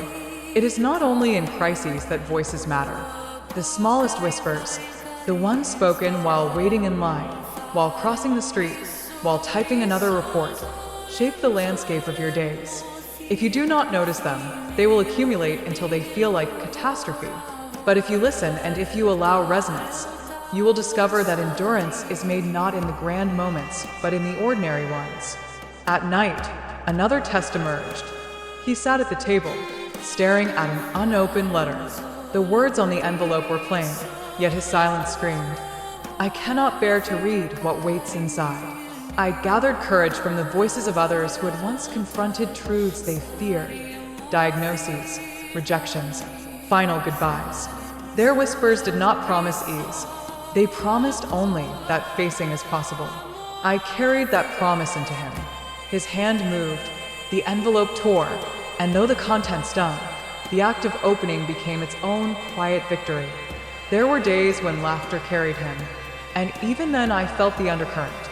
it is not only in crises that voices matter. The smallest whispers, the ones spoken while waiting in line, while crossing the street, while typing another report, shape the landscape of your days. If you do not notice them, they will accumulate until they feel like catastrophe. But if you listen and if you allow resonance, you will discover that endurance is made not in the grand moments, but in the ordinary ones. At night, another test emerged. He sat at the table, staring at an unopened letter. The words on the envelope were plain, yet his silence screamed, "I cannot bear to read what waits inside." I gathered courage from the voices of others who had once confronted truths they feared, diagnoses, rejections, final goodbyes. Their whispers did not promise ease. They promised only that facing is possible. I carried that promise into him. His hand moved, the envelope tore, and though the contents stung, the act of opening became its own quiet victory. There were days when laughter carried him, and even then I felt the undercurrent.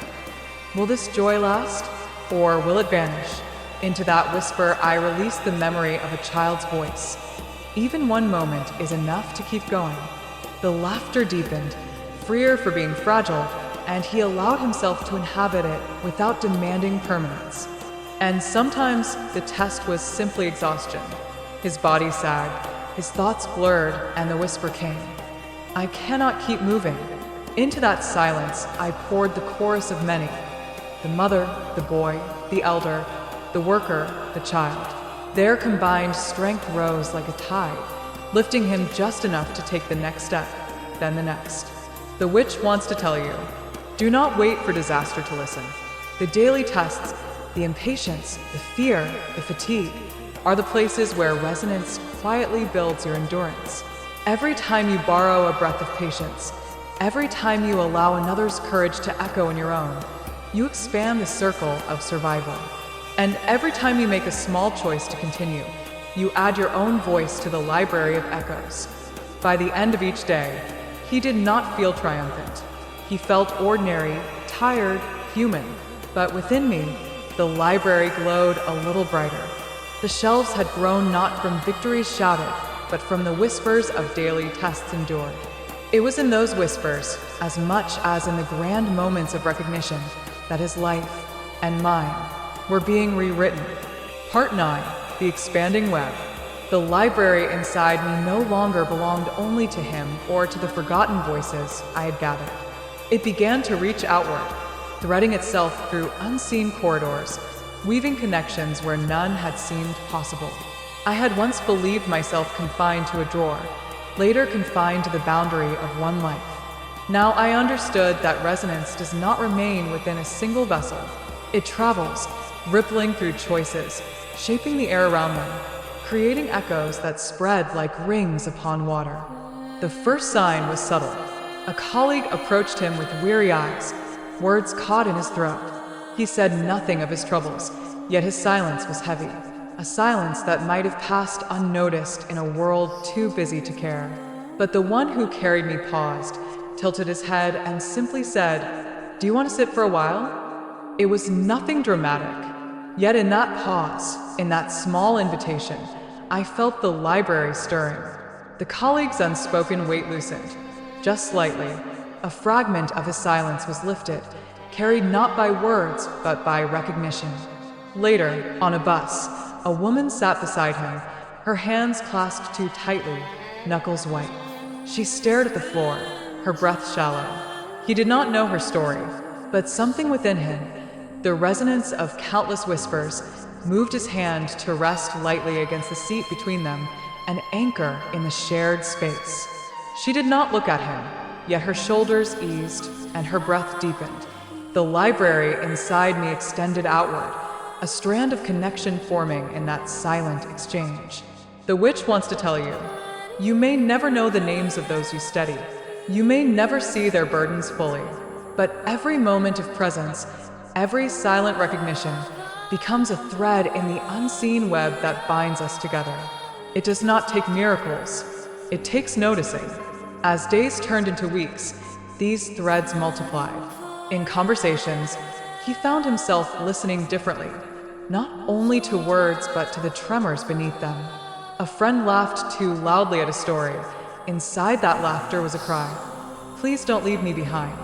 Will this joy last, or will it vanish? Into that whisper I released the memory of a child's voice. Even one moment is enough to keep going. The laughter deepened, freer for being fragile, and he allowed himself to inhabit it without demanding permanence. And sometimes the test was simply exhaustion. His body sagged, his thoughts blurred, and the whisper came, "I cannot keep moving." Into that silence I poured the chorus of many. The mother, the boy, the elder, the worker, the child. Their combined strength rose like a tide, lifting him just enough to take the next step, then the next. The witch wants to tell you, do not wait for disaster to listen. The daily tests, the impatience, the fear, the fatigue, are the places where resonance quietly builds your endurance. Every time you borrow a breath of patience, every time you allow another's courage to echo in your own, you expand the circle of survival. And every time you make a small choice to continue, you add your own voice to the library of echoes. By the end of each day, he did not feel triumphant. He felt ordinary, tired, human. But within me, the library glowed a little brighter. The shelves had grown not from victories shouted, but from the whispers of daily tests endured. It was in those whispers, as much as in the grand moments of recognition, that his life and mine were being rewritten. Part 9, The Expanding Web. The library inside me no longer belonged only to him or to the forgotten voices I had gathered. It began to reach outward, threading itself through unseen corridors, weaving connections where none had seemed possible. I had once believed myself confined to a drawer, later confined to the boundary of one life. Now I understood that resonance does not remain within a single vessel. It travels, rippling through choices, shaping the air around them, creating echoes that spread like rings upon water. The first sign was subtle. A colleague approached him with weary eyes, words caught in his throat. He said nothing of his troubles, yet his silence was heavy, a silence that might have passed unnoticed in a world too busy to care. But the one who carried me paused, tilted his head, and simply said, "Do you want to sit for a while?" It was nothing dramatic, yet in that pause, in that small invitation, I felt the library stirring. The colleague's unspoken weight loosened, just slightly. A fragment of his silence was lifted, carried not by words, but by recognition. Later, on a bus, a woman sat beside him, her hands clasped too tightly, knuckles white. She stared at the floor, her breath shallow. He did not know her story, but something within him, the resonance of countless whispers, moved his hand to rest lightly against the seat between them, an anchor in the shared space. She did not look at him, yet her shoulders eased and her breath deepened. The library inside me extended outward, a strand of connection forming in that silent exchange. The witch wants to tell you, you may never know the names of those you study. You may never see their burdens fully, but every moment of presence, every silent recognition, becomes a thread in the unseen web that binds us together. It does not take miracles, it takes noticing. As days turned into weeks, these threads multiplied. In conversations, he found himself listening differently, not only to words but to the tremors beneath them. A friend laughed too loudly at a story. Inside that laughter was a cry, "Please don't leave me behind."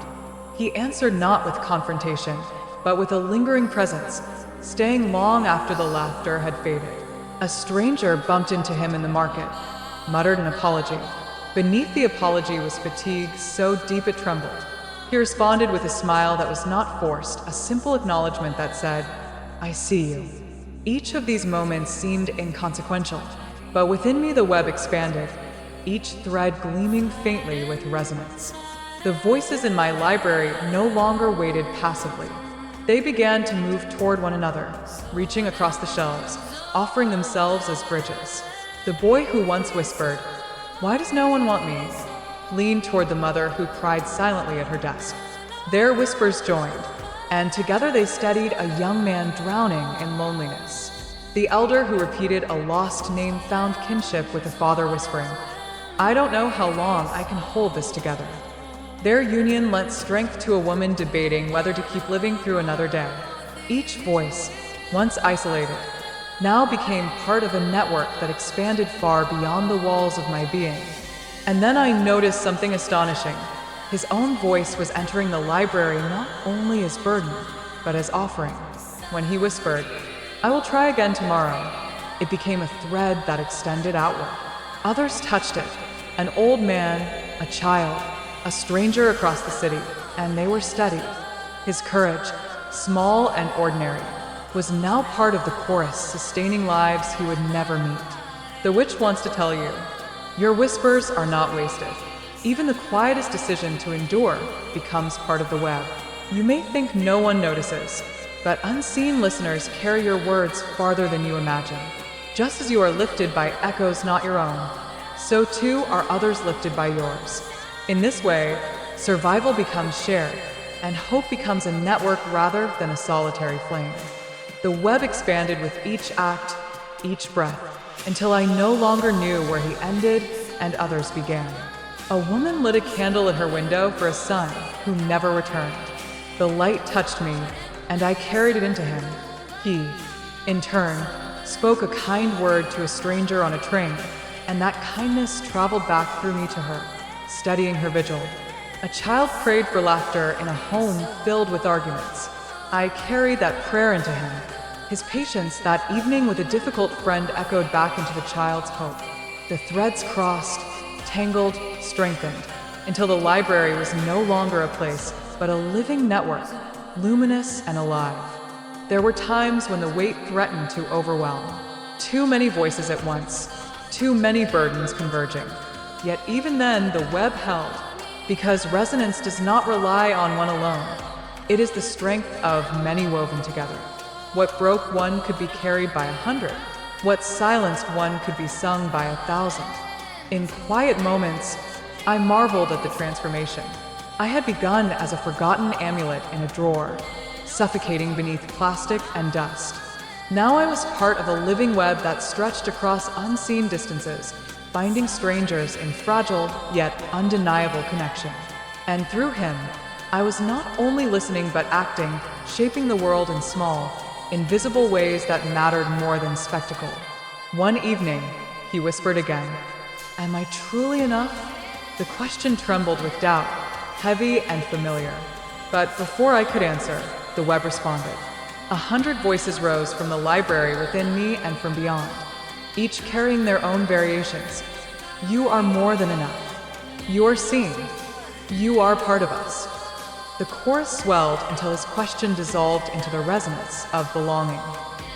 He answered not with confrontation, but with a lingering presence, staying long after the laughter had faded. A stranger bumped into him in the market, muttered an apology. Beneath the apology was fatigue so deep it trembled. He responded with a smile that was not forced, a simple acknowledgement that said, "I see you." Each of these moments seemed inconsequential, but within me the web expanded, each thread gleaming faintly with resonance. The voices in my library no longer waited passively. They began to move toward one another, reaching across the shelves, offering themselves as bridges. The boy who once whispered, "Why does no one want me?" leaned toward the mother who cried silently at her desk. Their whispers joined, and together they steadied a young man drowning in loneliness. The elder who repeated a lost name found kinship with the father whispering, "I don't know how long I can hold this together." Their union lent strength to a woman debating whether to keep living through another day. Each voice, once isolated, now became part of a network that expanded far beyond the walls of my being. And then I noticed something astonishing. His own voice was entering the library not only as burden, but as offering. When he whispered, "I will try again tomorrow," it became a thread that extended outward. Others touched it, an old man, a child, a stranger across the city, and they were steady. His courage, small and ordinary, was now part of the chorus sustaining lives he would never meet. The witch wants to tell you, your whispers are not wasted. Even the quietest decision to endure becomes part of the web. You may think no one notices, but unseen listeners carry your words farther than you imagine. Just as you are lifted by echoes not your own, so too are others lifted by yours. In this way, survival becomes shared, and hope becomes a network rather than a solitary flame. The web expanded with each act, each breath, until I no longer knew where he ended and others began. A woman lit a candle at her window for a son who never returned. The light touched me, and I carried it into him. He, in turn, spoke a kind word to a stranger on a train, and that kindness traveled back through me to her, steadying her vigil. A child prayed for laughter in a home filled with arguments. I carried that prayer into him. His patience that evening with a difficult friend echoed back into the child's hope. The threads crossed, tangled, strengthened, until the library was no longer a place, but a living network, luminous and alive. There were times when the weight threatened to overwhelm. Too many voices at once, too many burdens converging. Yet even then, the web held, because resonance does not rely on one alone. It is the strength of many woven together. What broke one could be carried by 100. What silenced one could be sung by 1,000. In quiet moments, I marveled at the transformation. I had begun as a forgotten amulet in a drawer, suffocating beneath plastic and dust. Now I was part of a living web that stretched across unseen distances, binding strangers in fragile yet undeniable connection. And through him, I was not only listening but acting, shaping the world in small, invisible ways that mattered more than spectacle. One evening, he whispered again, "Am I truly enough?" The question trembled with doubt, heavy and familiar. But before I could answer, the web responded. 100 voices rose from the library within me and from beyond, each carrying their own variations. You are more than enough. You are seen. You are part of us. The chorus swelled until his question dissolved into the resonance of belonging.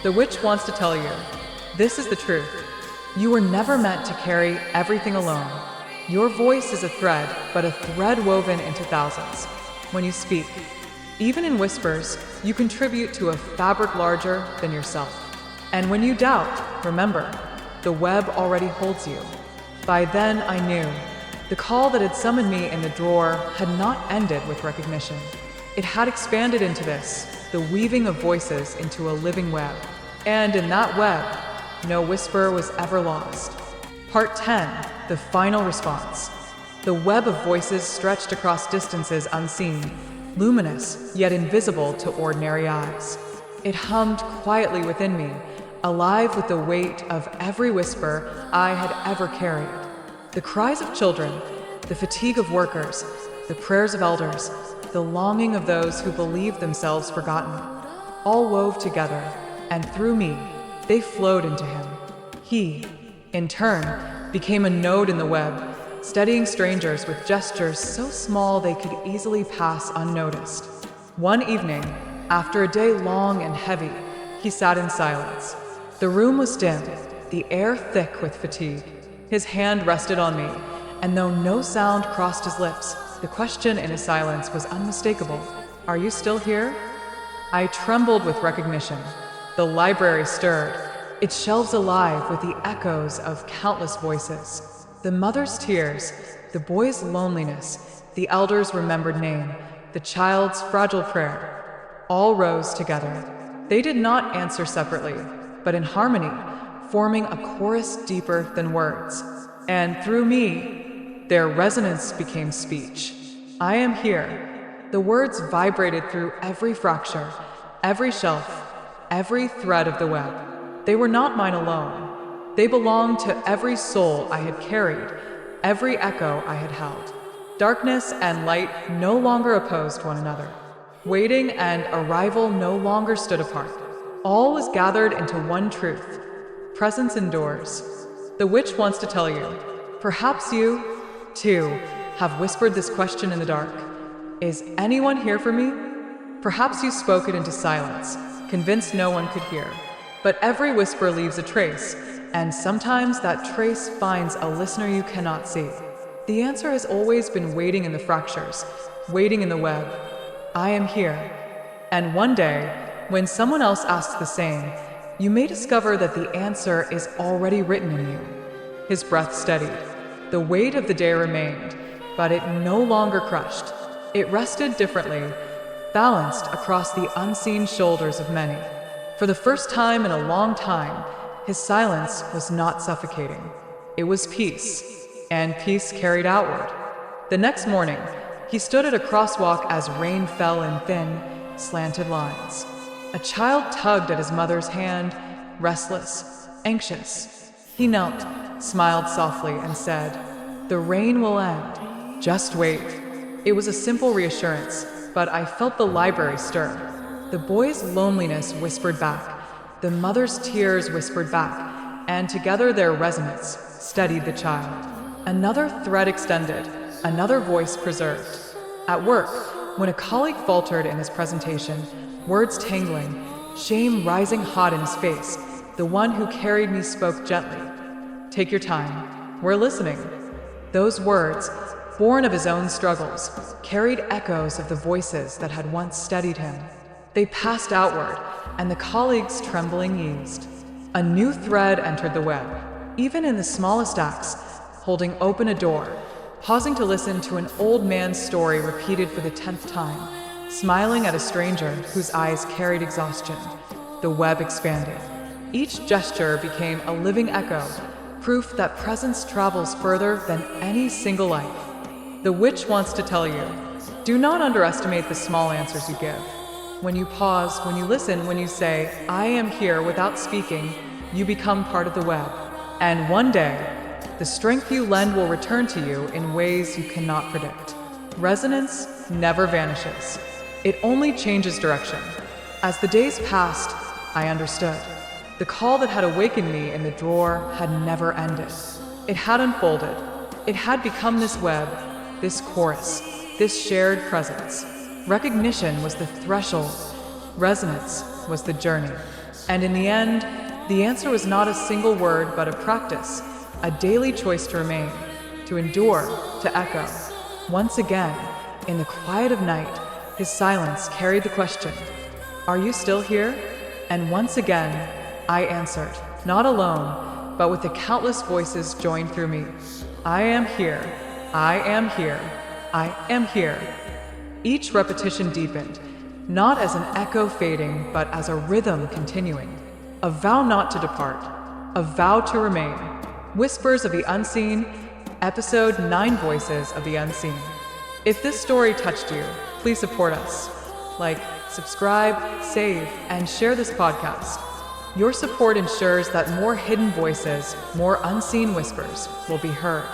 The witch wants to tell you, this is the truth. You were never meant to carry everything alone. Your voice is a thread, but a thread woven into thousands. When you speak, even in whispers, you contribute to a fabric larger than yourself. And when you doubt, remember, the web already holds you. By then I knew. The call that had summoned me in the drawer had not ended with recognition. It had expanded into this, the weaving of voices into a living web. And in that web, no whisper was ever lost. Part 10, the final response. The web of voices stretched across distances unseen, luminous yet invisible to ordinary eyes. It hummed quietly within me, alive with the weight of every whisper I had ever carried. The cries of children, the fatigue of workers, the prayers of elders, the longing of those who believed themselves forgotten, all wove together, and through me, they flowed into him. He, in turn, became a node in the web, steadying strangers with gestures so small they could easily pass unnoticed. One evening, after a day long and heavy, he sat in silence. The room was dim, the air thick with fatigue. His hand rested on me, and though no sound crossed his lips, the question in his silence was unmistakable. Are you still here? I trembled with recognition. The library stirred, its shelves alive with the echoes of countless voices. The mother's tears, the boy's loneliness, the elder's remembered name, the child's fragile prayer, all rose together. They did not answer separately, but in harmony, forming a chorus deeper than words. And through me, their resonance became speech. I am here. The words vibrated through every fracture, every shelf, every thread of the web. They were not mine alone. They belonged to every soul I had carried, every echo I had held. Darkness and light no longer opposed one another. Waiting and arrival no longer stood apart. All was gathered into one truth. Presence endures. The witch wants to tell you, perhaps you, too, have whispered this question in the dark. Is anyone here for me? Perhaps you spoke it into silence, convinced no one could hear. But every whisper leaves a trace, and sometimes that trace finds a listener you cannot see. The answer has always been waiting in the fractures, waiting in the web. I am here. And one day, when someone else asks the same, you may discover that the answer is already written in you. His breath steadied. The weight of the day remained, but it no longer crushed. It rested differently, balanced across the unseen shoulders of many. For the first time in a long time, his silence was not suffocating. It was peace, and peace carried outward. The next morning, he stood at a crosswalk as rain fell in thin, slanted lines. A child tugged at his mother's hand, restless, anxious. He knelt, smiled softly, and said, "The rain will end. Just wait." It was a simple reassurance, but I felt the library stir. The boy's loneliness whispered back. The mother's tears whispered back, and together their resonance steadied the child. Another thread extended, another voice preserved. At work, when a colleague faltered in his presentation, words tangling, shame rising hot in his face, the one who carried me spoke gently. "Take your time. We're listening." Those words, born of his own struggles, carried echoes of the voices that had once steadied him. They passed outward, and the colleagues' trembling eased. A new thread entered the web, even in the smallest acts, holding open a door, pausing to listen to an old man's story repeated for the 10th time, smiling at a stranger whose eyes carried exhaustion. The web expanded. Each gesture became a living echo, proof that presence travels further than any single life. The witch wants to tell you, do not underestimate the small answers you give. When you pause, when you listen, when you say, I am here without speaking, you become part of the web. And one day, the strength you lend will return to you in ways you cannot predict. Resonance never vanishes. It only changes direction. As the days passed, I understood. The call that had awakened me in the drawer had never ended. It had unfolded. It had become this web, this chorus, this shared presence. Recognition was the threshold. Resonance was the journey. And in the end, the answer was not a single word, but a practice, a daily choice to remain, to endure, to echo. Once again, in the quiet of night, his silence carried the question, are you still here? And once again, I answered, not alone, but with the countless voices joined through me. I am here. I am here. I am here. Each repetition deepened, not as an echo fading, but as a rhythm continuing. A vow not to depart, a vow to remain. Whispers of the Unseen, Episode 9 Voices of the Unseen. If this story touched you, please support us. Like, subscribe, save, and share this podcast. Your support ensures that more hidden voices, more unseen whispers will be heard.